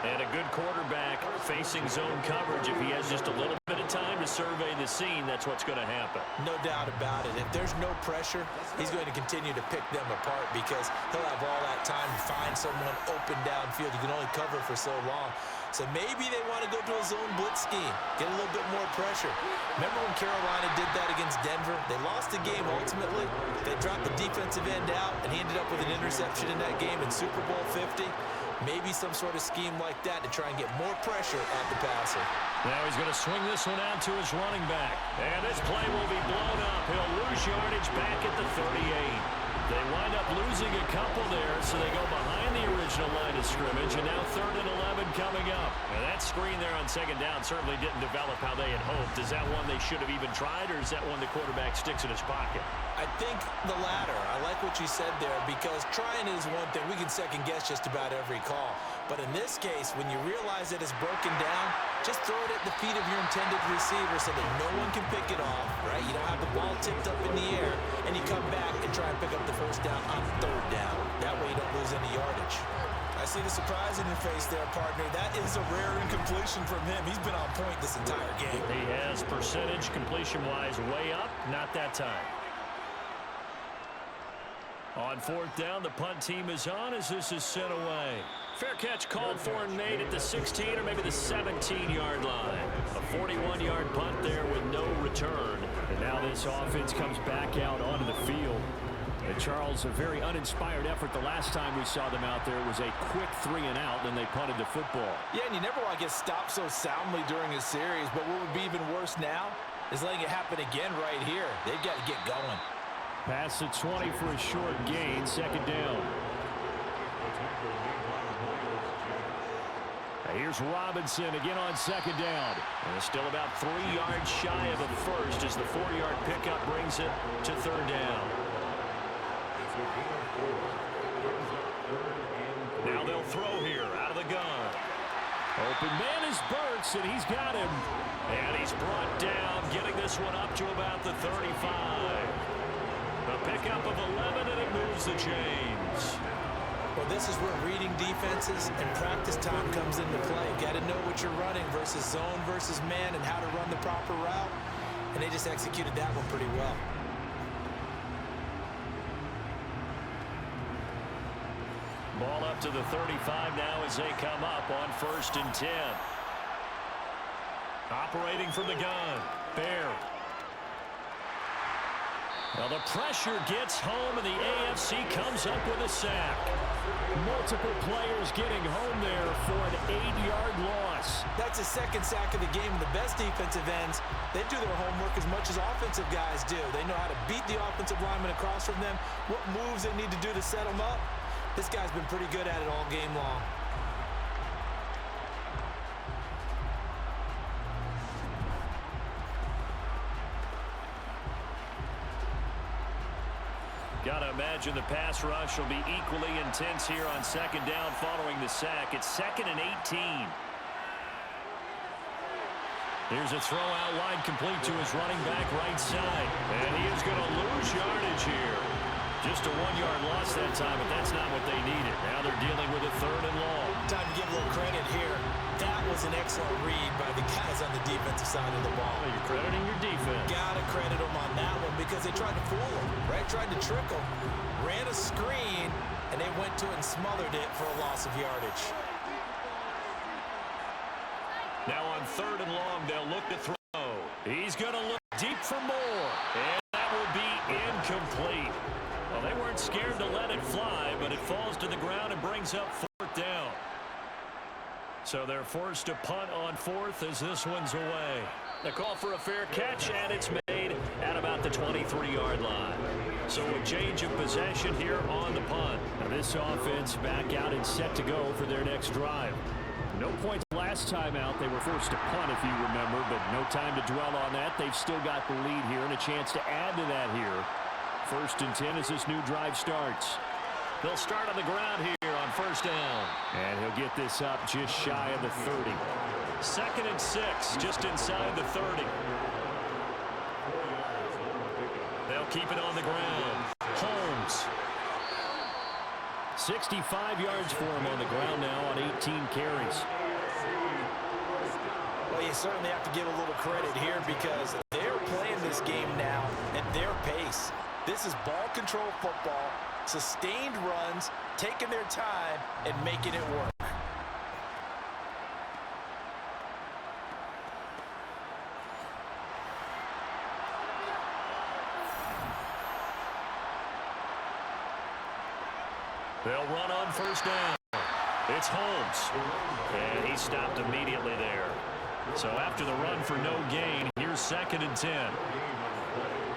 And a good quarterback facing zone coverage. If he has just a little bit of time to survey the scene, that's what's going to happen. No doubt about it. If there's no pressure, he's going to continue to pick them apart because he'll have all that time to find someone open downfield. You can only cover for so long. So maybe they want to go to a zone blitz scheme, get a little bit more pressure. Remember when Carolina did that against Denver? They lost the game ultimately. They dropped the defensive end out, and he ended up with an interception in that game in Super Bowl 50. Maybe some sort of scheme like that to try and get more pressure at the passer. Now he's going to swing this one out to his running back. And this play will be blown up. He'll lose yardage back at the 38. They wind up losing a couple there, so they go behind the original line of scrimmage, and now 3rd and 11 coming up. And that screen there on 2nd down certainly didn't develop how they had hoped. Is that one they should have even tried, or is that one the quarterback sticks in his pocket? I think the latter. I like what you said there because trying is one thing. We can second-guess just about every call. But in this case, when you realize that it's broken down, just throw it at the feet of your intended receiver so that no one can pick it off, right? You don't have the ball tipped up in the air, and you come back and try and pick up the first down on 3rd down. That way you don't lose any yardage. I see the surprise in your face there, partner. That is a rare incompletion from him. He's been on point this entire game. He has percentage completion-wise way up. Not that time. On 4th down, the punt team is on as this is sent away. Fair catch called for and made at the 16 or maybe the 17-yard line. A 41-yard punt there with no return. And now this offense comes back out onto the field. And Charles, a very uninspired effort the last time we saw them out there. It was a quick 3-and-out, then they punted the football. Yeah, and you never want to get stopped so soundly during a series, but what would be even worse now is letting it happen again right here. They've got to get going. Pass the 20 for a short gain, 2nd down. Here's Robinson again on 2nd down. And still about 3 yards shy of a first as the 4-yard pickup brings it to 3rd down. Now they'll throw here out of the gun. Open man is Burks, and he's got him. And he's brought down, getting this one up to about the 35. A pickup of 11, and it moves the chains. Well, this is where reading defenses and practice time comes into play. Got to know what you're running versus zone versus man and how to run the proper route. And they just executed that one pretty well. Ball up to the 35 now as they come up on 1st and 10. Operating from the gun, Bear. Well, the pressure gets home, and the AFC comes up with a sack. Multiple players getting home there for an 8-yard loss. That's the second sack of the game. The best defensive ends, they do their homework as much as offensive guys do. They know how to beat the offensive lineman across from them, what moves they need to do to set them up. This guy's been pretty good at it all game long. Gotta imagine the pass rush will be equally intense here on second down following the sack. It's 2nd and 18. Here's a throw out wide, complete to his running back right side. And he is going to lose yardage here. Just a 1-yard loss that time, but that's not what they needed. Now they're dealing with a 3rd and long. Time to give a little credit here. That was an excellent read by the guys on the defensive side of the ball. Well, you're crediting your defense. Gotta credit them on that one because they tried to fool them, right? Tried to trick them. Ran a screen, and they went to it and smothered it for a loss of yardage. Now on 3rd and long, they'll look to throw. He's going to look deep for more. And that will be incomplete. Well, they weren't scared to let it fly, but it falls to the ground and brings up 4th down. So they're forced to punt on 4th as this one's away. The call for a fair catch, and it's made at about the 23-yard line. So a change of possession here on the punt. Now this offense back out and set to go for their next drive. No points last time out. They were forced to punt, if you remember, but no time to dwell on that. They've still got the lead here and a chance to add to that here. 1st and 10 as this new drive starts. They'll start on the ground here on 1st down. And he'll get this up just shy of the 30. 2nd and 6, just inside the 30. They'll keep it on the ground. Holmes. 65 yards for him on the ground now on 18 carries. Well, you certainly have to give a little credit here because they're playing this game now at their pace. This is ball control football, sustained runs, taking their time, and making it work. They'll run on 1st down. It's Holmes. And he stopped immediately there. So after the run for no gain, here's 2nd and 10.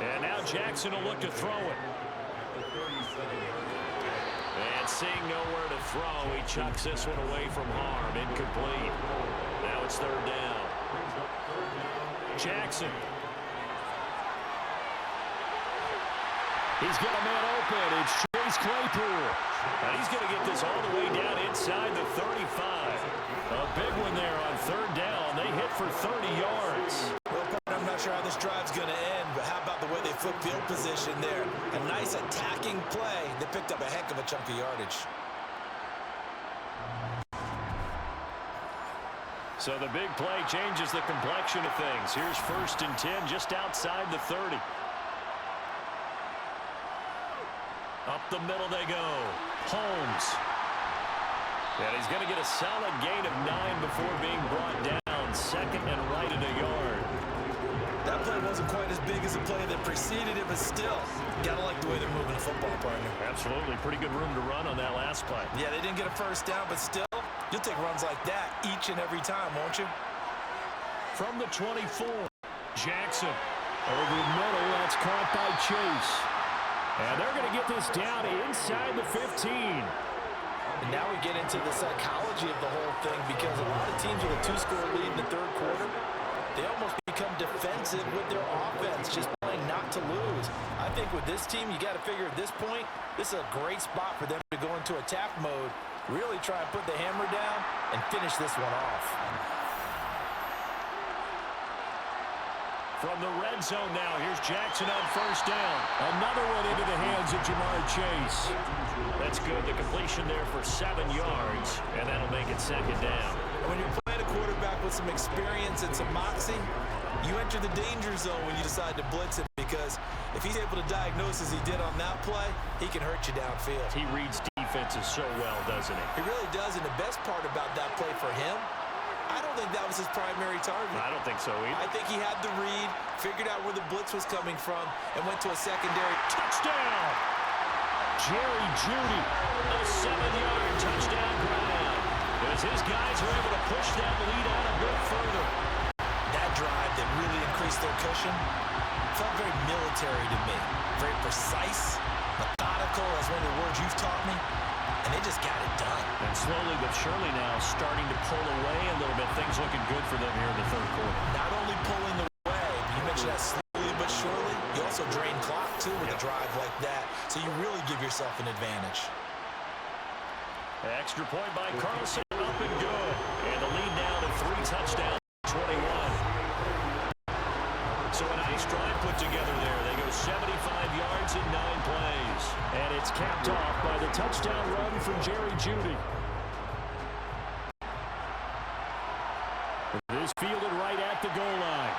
And now Jackson will look to throw it. And seeing nowhere to throw, he chucks this one away from harm. Incomplete. Now it's 3rd down. Jackson. He's got a man open. It's Chase Claypool. And he's going to get this all the way down inside the 35. A big one there on 3rd down. They hit for 30 yards. Well, I'm not sure how this drive's going to end, but how about the way they flip field position there? A nice attacking play. They picked up a heck of a chunk of yardage. So the big play changes the complexion of things. Here's 1st and 10 just outside the 30. Up the middle they go. Holmes. And he's going to get a solid gain of 9 before being brought down. 2nd and right at a yard. That play wasn't quite as big as the play that preceded it, but still, gotta like the way they're moving the football, partner. Absolutely. Pretty good room to run on that last play. Yeah, they didn't get a 1st down, but still, you'll take runs like that each and every time, won't you? From the 24, Jackson. Over the middle, that's caught by Chase. And they're going to get this down inside the 15. And now we get into the psychology of the whole thing because a lot of teams with a 2-score lead in the 3rd quarter, they almost become defensive with their offense, just playing not to lose. I think with this team, you got to figure at this point, this is a great spot for them to go into attack mode, really try and put the hammer down and finish this one off. From the red zone now, here's Jackson on 1st down. Another one into the hands of Jamar Chase. That's good. The completion there for 7 yards, and that'll make it 2nd down. When you're playing a quarterback with some experience and some moxie, you enter the danger zone when you decide to blitz him because if he's able to diagnose as he did on that play, he can hurt you downfield. He reads defenses so well, doesn't he? He really does, and the best part about that play for him, I don't think that was his primary target. I don't think so either. I think he had the read, figured out where the blitz was coming from, and went to a secondary. Touchdown! Jerry Jeudy, a 7-yard touchdown grab. As his guys are able to push that lead out a bit further. That drive that really increased their cushion felt very military to me. Very precise, methodical, as one of the words you've taught me. And they just got it done. And slowly but surely now starting to pull away a little bit. Things looking good for them here in the third quarter. Not only pulling away, you mentioned that slowly but surely. You also drain clock, too, with a drive like that. So you really give yourself an advantage. Extra point by Carlson, up and good. And the lead now to 3 touchdowns, 21. So a nice drive put together there. They go 75 yards in 9 plays. And it's capped off by the touchdown run from Jerry Jeudy. This fielded right at the goal line.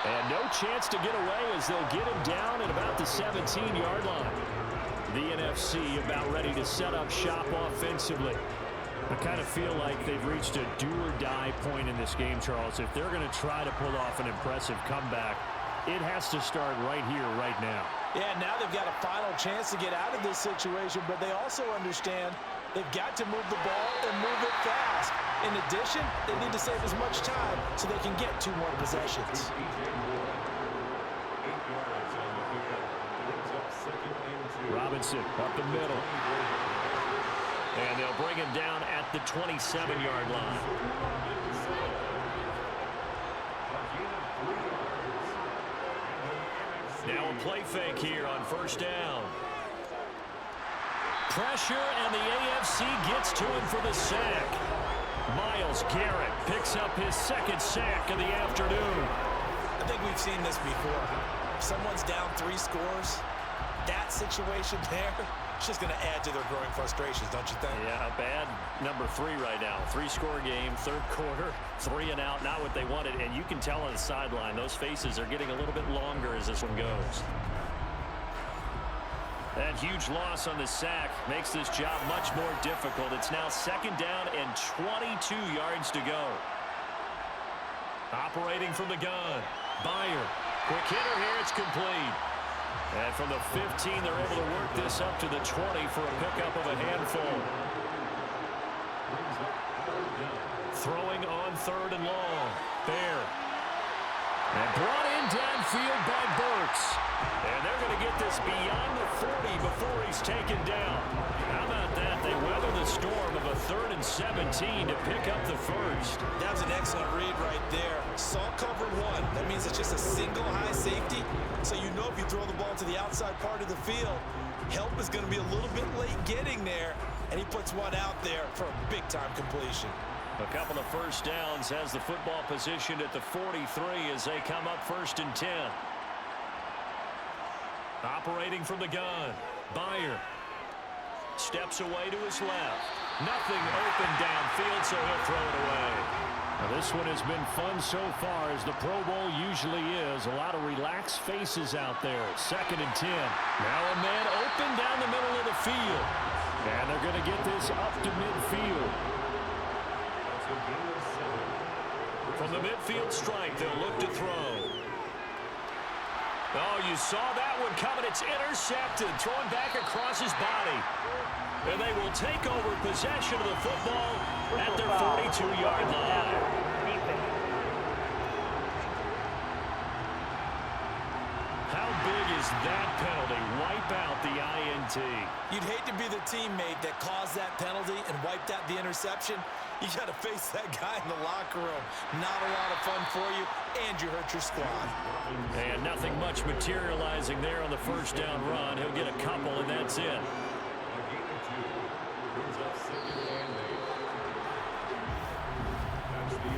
And no chance to get away as they'll get him down at about the 17-yard line. The NFC about ready to set up shop offensively. I kind of feel like they've reached a do-or-die point in this game, Charles. If they're going to try to pull off an impressive comeback, it has to start right here, right now. Yeah, now they've got a final chance to get out of this situation, but they also understand they've got to move the ball and move it fast. In addition, they need to save as much time so they can get 2 more possessions. Robinson up the middle. And they'll bring him down at the 27-yard line. Now a play fake here on first down. Pressure, and the AFC gets to him for the sack. Myles Garrett picks up his 2nd sack of the afternoon. I think we've seen this before. If someone's down 3 scores, that situation there, it's just going to add to their growing frustrations, don't you think? Yeah, a bad number 3 right now. 3-score game, third quarter, 3 and out, not what they wanted. And you can tell on the sideline, those faces are getting a little bit longer as this one goes. That huge loss on the sack makes this job much more difficult. It's now 2nd down and 22 yards to go. Operating from the gun, Byer. Quick hitter here, it's complete. And from the 15, they're able to work this up to the 20 for a pickup of a handful. Throwing on 3rd and long. Bear. And brought in downfield by Burks. And they're going to get this beyond the 40 before he's taken down. How about that? They weather the storm of a 3rd and 17 to pick up the first. That was an excellent read right there. Saw cover 1. That means it's just a single high safety. So you know if you throw the ball to the outside part of the field, help is going to be a little bit late getting there. And he puts one out there for a big-time completion. A couple of first downs has the football positioned at the 43 as they come up 1st and 10. Operating from the gun, Byer steps away to his left. Nothing open downfield, so he'll throw it away. Now this one has been fun so far, as the Pro Bowl usually is. A lot of relaxed faces out there. 2nd and 10. Now a man open down the middle of the field. And they're going to get this up to midfield. From the midfield stripe, they'll look to throw. Oh, you saw that one coming. It's intercepted. Thrown back across his body. And they will take over possession of the football at their 42-yard line. How big is that penalty? Wipe out the INT. You'd hate to be the teammate that caused that penalty and wiped out the interception. You got to face that guy in the locker room. Not a lot of fun for you, and you hurt your squad. And nothing much materializing there on the first down run. He'll get a couple, and that's it.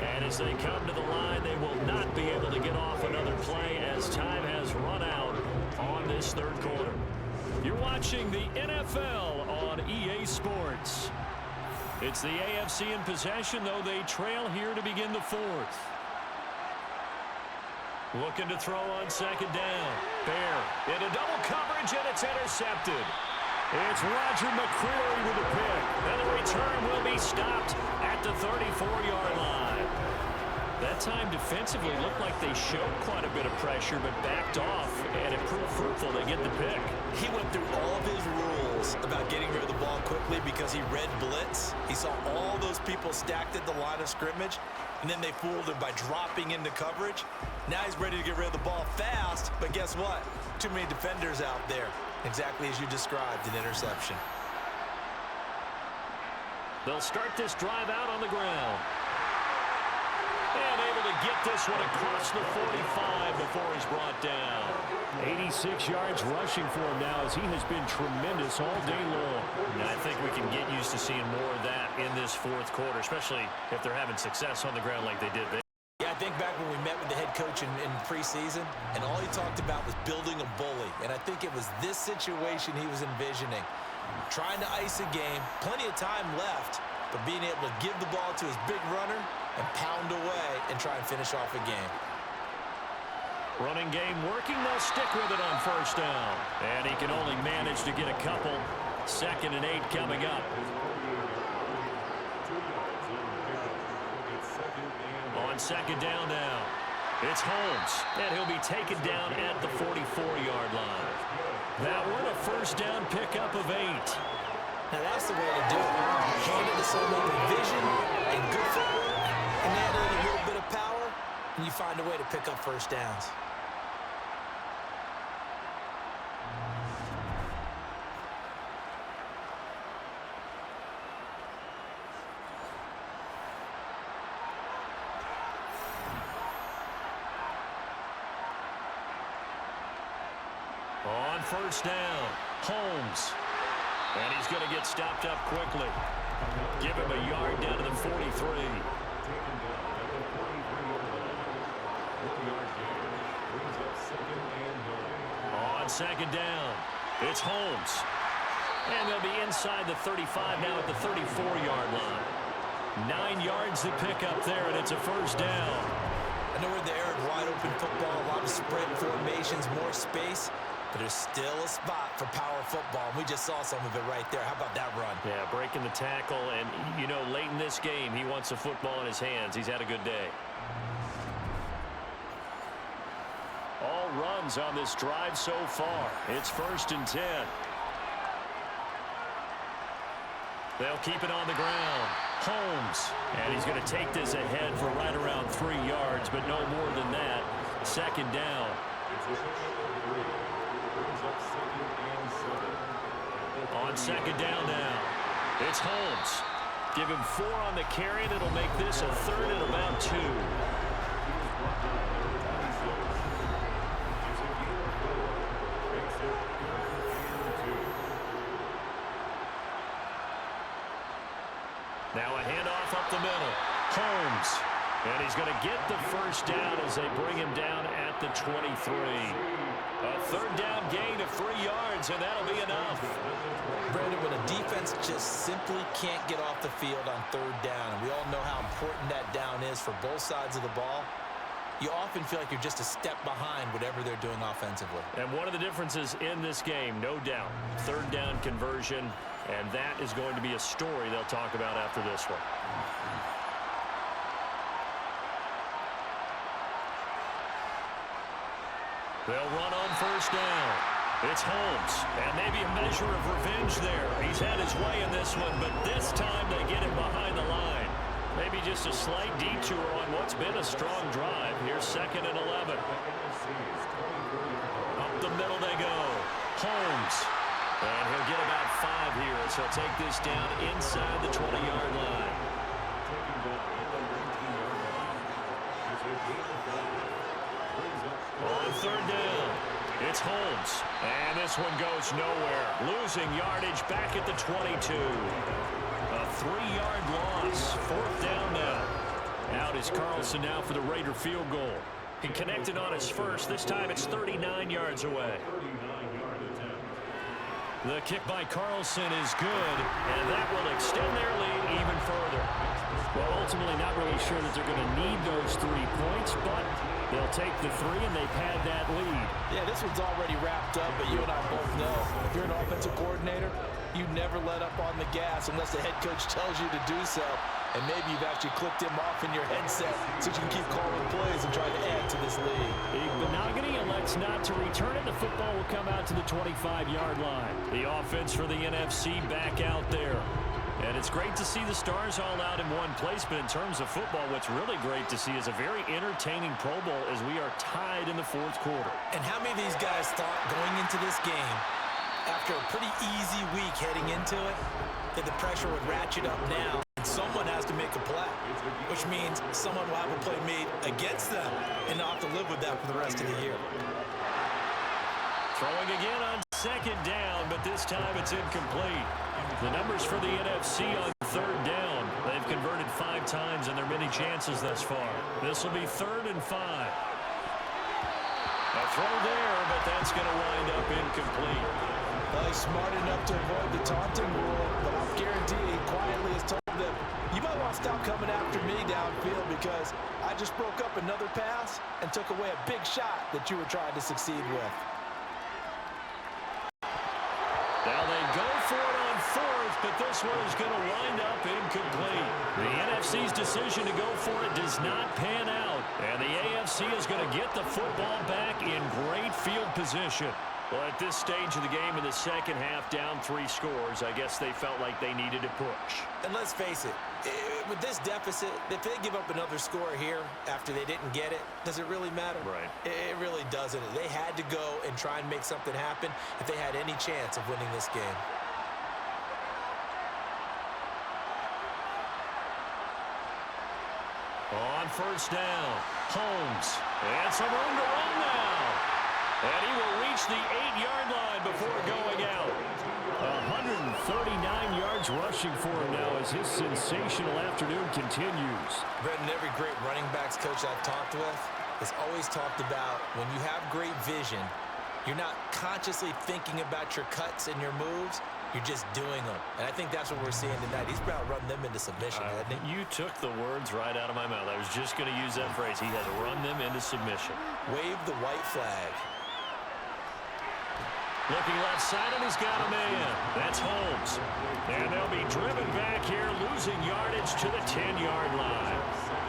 And as they come to the line, they will not be able to get off another play as time has run out on this third quarter. You're watching the NFL on EA Sports. It's the AFC in possession, though they trail here to begin the 4th. Looking to throw on 2nd down. Bear into double coverage, and it's intercepted. It's Roger McCreary with a pick. And the return will be stopped at the 34-yard line. That time defensively looked like they showed quite a bit of pressure but backed off, and it proved fruitful. They get the pick. He went through all of his rules about getting rid of the ball quickly because he read blitz. He saw all those people stacked at the line of scrimmage, and then they fooled him by dropping into coverage. Now he's ready to get rid of the ball fast, but guess what? Too many defenders out there. Exactly as you described, an interception. They'll start this drive out on the ground. And able to get this one across the 45 before he's brought down. 86 yards rushing for him now as he has been tremendous all day long. And I think we can get used to seeing more of that in this fourth quarter, especially if they're having success on the ground like they did. Yeah, I think back when we met with the head coach in preseason, and all he talked about was building a bully. And I think it was this situation he was envisioning. Trying to ice a game, plenty of time left, but being able to give the ball to his big runner and pound away and try and finish off a game. Running game working. They'll stick with it on first down. And he can only manage to get a couple. 2nd and 8 coming up. On 2nd down now. It's Holmes. And he'll be taken down at the 44-yard line. That one a first down pickup of 8. Now that's the way to do it. Hand it to someone with vision and good footwork, and add in a little bit of power, and you find a way to pick up first downs. On first down, Holmes. And he's going to get stopped up quickly. Give him a yard down to the 43. On 2nd down, it's Holmes. And they'll be inside the 35 now at the 34-yard line. 9 yards to pick up there, and it's a first down. I know we're in the era of wide-open football, a lot of spread formations, more space. But there's still a spot for power football. We just saw some of it right there. How about that run? Yeah, breaking the tackle. And, you know, late in this game, he wants the football in his hands. He's had a good day. All runs on this drive so far. It's 1st and 10. They'll keep it on the ground. Holmes. And he's going to take this ahead for right around 3 yards, but no more than that. 2nd down. On 2nd down now, it's Holmes. Give him 4 on the carry, and it'll make this a 3rd and about 2. Now a handoff up the middle. Holmes. And he's going to get the first down as they bring him down at the 23. A 3rd down gain of 3 yards, and that'll be enough. Brandon, when a defense just simply can't get off the field on 3rd down, and we all know how important that down is for both sides of the ball, you often feel like you're just a step behind whatever they're doing offensively. And one of the differences in this game, no doubt, 3rd down conversion, and that is going to be a story they'll talk about after this one. They'll run on first down. It's Holmes, and maybe a measure of revenge there. He's had his way in this one, but this time they get him behind the line. Maybe just a slight detour on what's been a strong drive. Here's 2nd and 11. Up the middle they go. Holmes. And he'll get about 5 here, so he'll take this down inside the 20-yard line. On 3rd down, it's Holmes. And this one goes nowhere. Losing yardage back at the 22. A 3-yard loss. 4th down now. Out is Carlson now for the Raider field goal. He connected on his first. This time it's 39 yards away. The kick by Carlson is good, and that will extend their lead even further. Well, ultimately not really sure that they're going to need those 3 points, but They'll take the 3, and they've had that lead. Yeah, this one's already wrapped up, but you and I both know if you're an offensive coordinator, you never let up on the gas unless the head coach tells you to do so. And maybe you've actually clicked him off in your headset so you can keep calling plays and try to add to this lead. Benogany elects not to return it. The football will come out to the 25-yard line. The offense for the NFC back out there. And it's great to see the stars all out in one place, but in terms of football, what's really great to see is a very entertaining Pro Bowl as we are tied in the fourth quarter. And how many of these guys thought going into this game, after a pretty easy week heading into it, that the pressure would ratchet up now? Someone has to make a play, which means someone will have a play made against them and not have to live with that for the rest of the year. Throwing again on second down, but this time it's incomplete. The numbers for the NFC on third down. They've converted 5 times in their many chances thus far. This will be 3rd and 5. A throw there, but that's going to wind up incomplete. Well, he's smart enough to avoid the taunting rule, but I'll guarantee he quietly has told them, you might want to stop coming after me downfield because I just broke up another pass and took away a big shot that you were trying to succeed with. Now they go for it on 4th, but this one is going to wind up incomplete. The NFC's decision to go for it does not pan out, and the AFC is going to get the football back in great field position. Well, at this stage of the game in the second half, down 3 scores, I guess they felt like they needed to push. And let's face it, with this deficit, if they give up another score here after they didn't get it, does it really matter? Right. It really doesn't. They had to go and try and make something happen if they had any chance of winning this game. On first down, Holmes. And some room to run now. And he will reach the 8-yard line before going out. 139 yards rushing for him now as his sensational afternoon continues. Brendan, every great running backs coach I've talked with has always talked about when you have great vision, you're not consciously thinking about your cuts and your moves. You're just doing them. And I think that's what we're seeing tonight. He's about run them into submission, hasn't he? You took the words right out of my mouth. I was just going to use that phrase. He has run them into submission. Wave the white flag. Looking left side, and he's got a man. That's Holmes. And they'll be driven back here, losing yardage to the 10-yard line.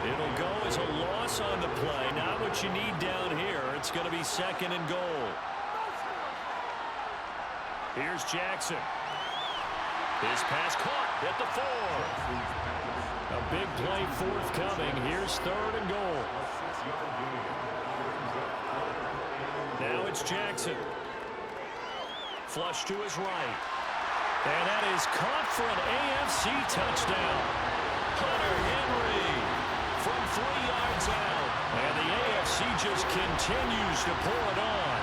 It'll go as a loss on the play. Not what you need down here. It's going to be 2nd and goal. Here's Jackson. His pass caught at the 4. A big play forthcoming. Here's 3rd and goal. Now it's Jackson. Flush to his right. And that is caught for an AFC touchdown. Hunter Henry from 3 yards out. And the AFC just continues to pour it on.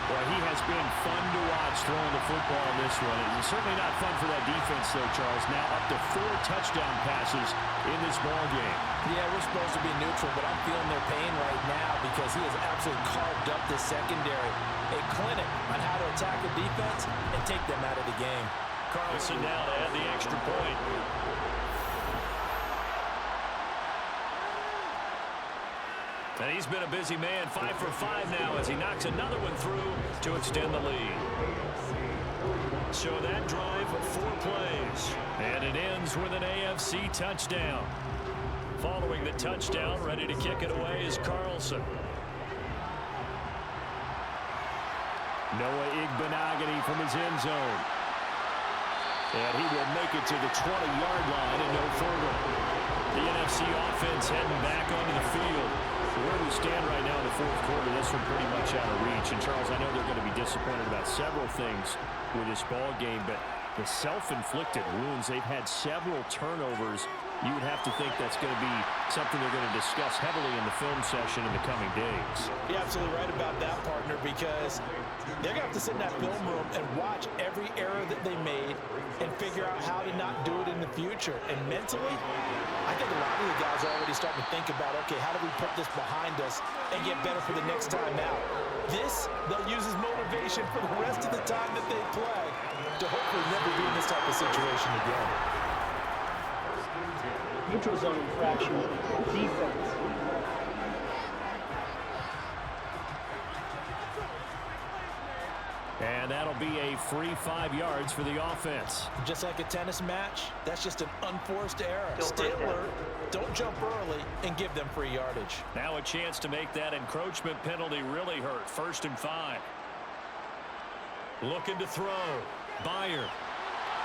Well, he has been fun to watch throwing the football in this one. It's certainly not fun for that defense, though, Charles. Now up to 4 touchdown passes in this ball game. Yeah, we're supposed to be neutral, but I'm feeling their pain right now because he has absolutely carved up this secondary. A clinic on how to attack the defense and take them out of the game. Carlson now to add the extra point. And he's been a busy man, 5 for 5 now as he knocks another one through to extend the lead. So that drive, 4 plays, and it ends with an AFC touchdown. Following the touchdown, ready to kick it away is Carlson. Noah Igbenogany from his end zone. And he will make it to the 20-yard line and no further. The NFC offense heading back onto the field. Where we stand right now in the fourth quarter, this one pretty much out of reach. And, Charles, I know they're going to be disappointed about several things with this ball game, but the self-inflicted wounds, they've had several turnovers. You would have to think that's going to be something they're going to discuss heavily in the film session in the coming days. You're absolutely right about that, partner, because they're going to have to sit in that film room and watch every error that they made and figure out how to not do it in the future. And mentally, I think a lot of the guys are already starting to think about, okay, how do we put this behind us and get better for the next time out? This, they'll use as motivation for the rest of the time that they play to hopefully never be in this type of situation again. Neutral zone infraction, defense. be a free 5 yards for the offense. Just like a tennis match, that's just an unforced error. Stay alert, don't jump early, and give them free yardage. Now a chance to make that encroachment penalty really hurt. 1st and 5. Looking to throw. Byer.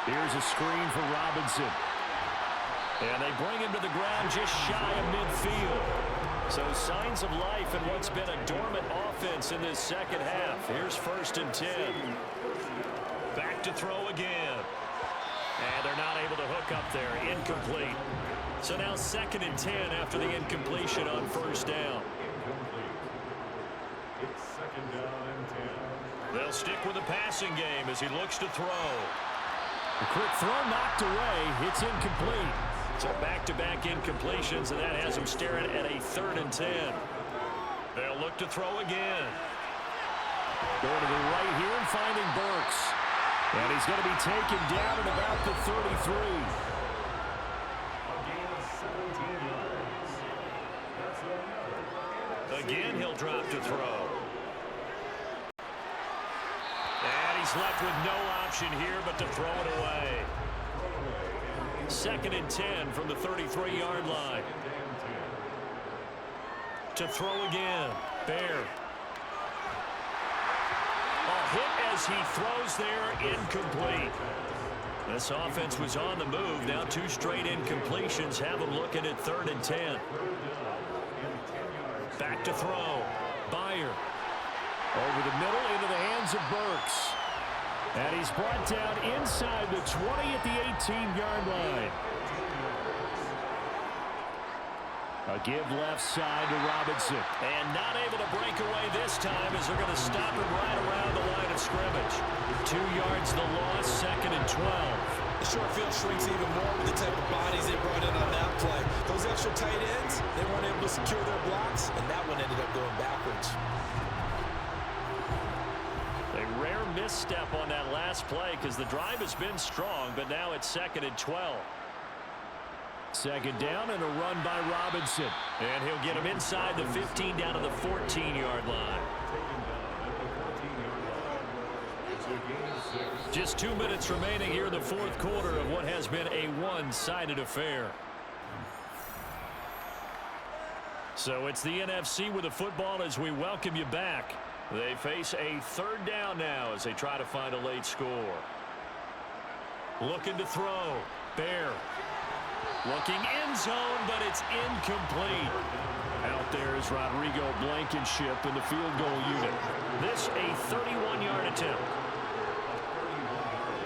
Here's a screen for Robinson. And they bring him to the ground just shy of midfield. So signs of life in what's been a dormant offense in this second half. Here's 1st and 10. Back to throw again. And they're not able to hook up there. Incomplete. So now 2nd and 10 after the incompletion on 1st down. It's 2nd down and 10. They'll stick with the passing game as he looks to throw. A quick throw knocked away. It's incomplete. So back-to-back incompletions, and that has him staring at a 3rd and 10. They'll look to throw again. Going to the right here and finding Burks. And he's going to be taken down at about the 33. A gain of 17 yards. That's another. Again, he'll drop to throw. And he's left with no option here but to throw it away. 2nd and 10 from the 33-yard line. To throw again. Bear. A hit as he throws there, incomplete. This offense was on the move. Now 2 straight incompletions have them looking at 3rd and 10. Back to throw. Byer. Over the middle into the hands of Burks. And he's brought down inside the 20 at the 18-yard line. A give left side to Robinson. And not able to break away this time as they're going to stop him right around the line of scrimmage. 2 yards the loss, 2nd and 12. The short field shrinks even more with the type of bodies they brought in on that play. Those extra tight ends, they weren't able to secure their blocks, and that one ended up going backwards. A rare misstep on that last play because the drive has been strong, but now it's 2nd and 12. 2nd down and a run by Robinson. And he'll get him inside the 15 down to the 14-yard line. Just 2 minutes remaining here in the 4th quarter of what has been a one-sided affair. So it's the NFC with the football as we welcome you back. They face a 3rd down now as they try to find a late score. Looking to throw. Bear. Looking end zone, but it's incomplete. Out there is Rodrigo Blankenship in the field goal unit. This a 31-yard attempt.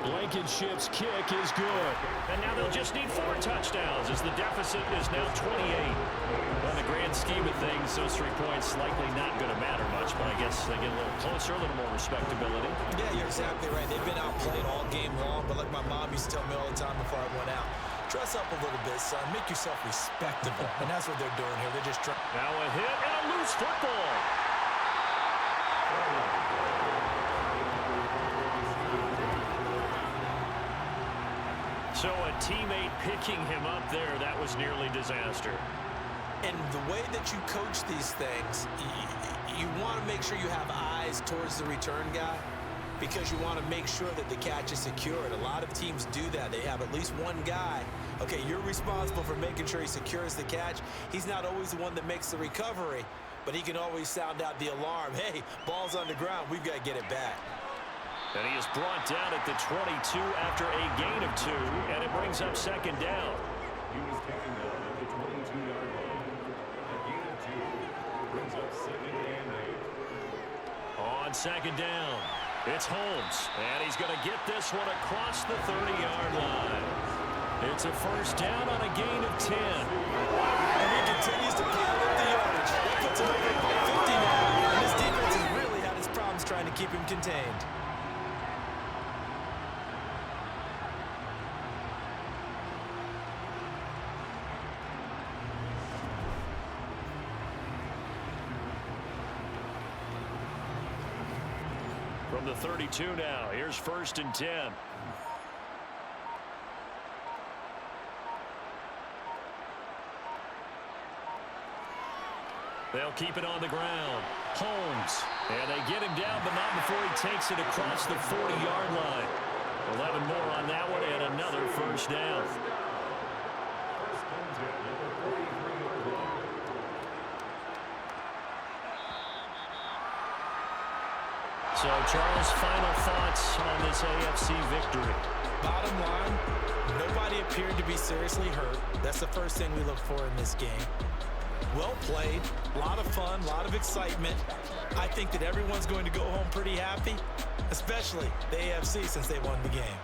Blankenship's kick is good. And now they'll just need 4 touchdowns as the deficit is now 28. On the grand scheme of things, those 3 points likely not going to matter much, but I guess they get a little closer, a little more respectability. Yeah, you're exactly right. They've been outplayed all game long, but like my mom used to tell me all the time before I went out, dress up a little bit, son. Make yourself respectable. And that's what they're doing here. They're just trying. Now a hit and a loose football. So a teammate picking him up there, that was nearly disaster. And the way that you coach these things, you want to make sure you have eyes towards the return guy because you want to make sure that the catch is secured. A lot of teams do that. They have at least one guy. Okay, you're responsible for making sure he secures the catch. He's not always the one that makes the recovery, but he can always sound out the alarm. Hey, ball's on the ground. We've got to get it back. And he is brought down at the 22 after a gain of 2, and it brings up 2nd down. He was taken down at the 22-yard line. A gain of 2 brings up 2nd and 8. On 2nd down, it's Holmes, and he's going to get this one across the 30-yard line. It's a 1st down on a gain of 10. And he continues to pile up the yardage. That puts him over 50 now, and this defense has really had its problems trying to keep him contained. From the 32 now, here's 1st and 10. They'll keep it on the ground. Holmes. And they get him down, but not before he takes it across the 40-yard line. 11 more on that one, and another first down. So, Charles, final thoughts on this AFC victory? Bottom line, nobody appeared to be seriously hurt. That's the first thing we look for in this game. Well played, a lot of fun, a lot of excitement. I think that everyone's going to go home pretty happy, especially the AFC since they won the game.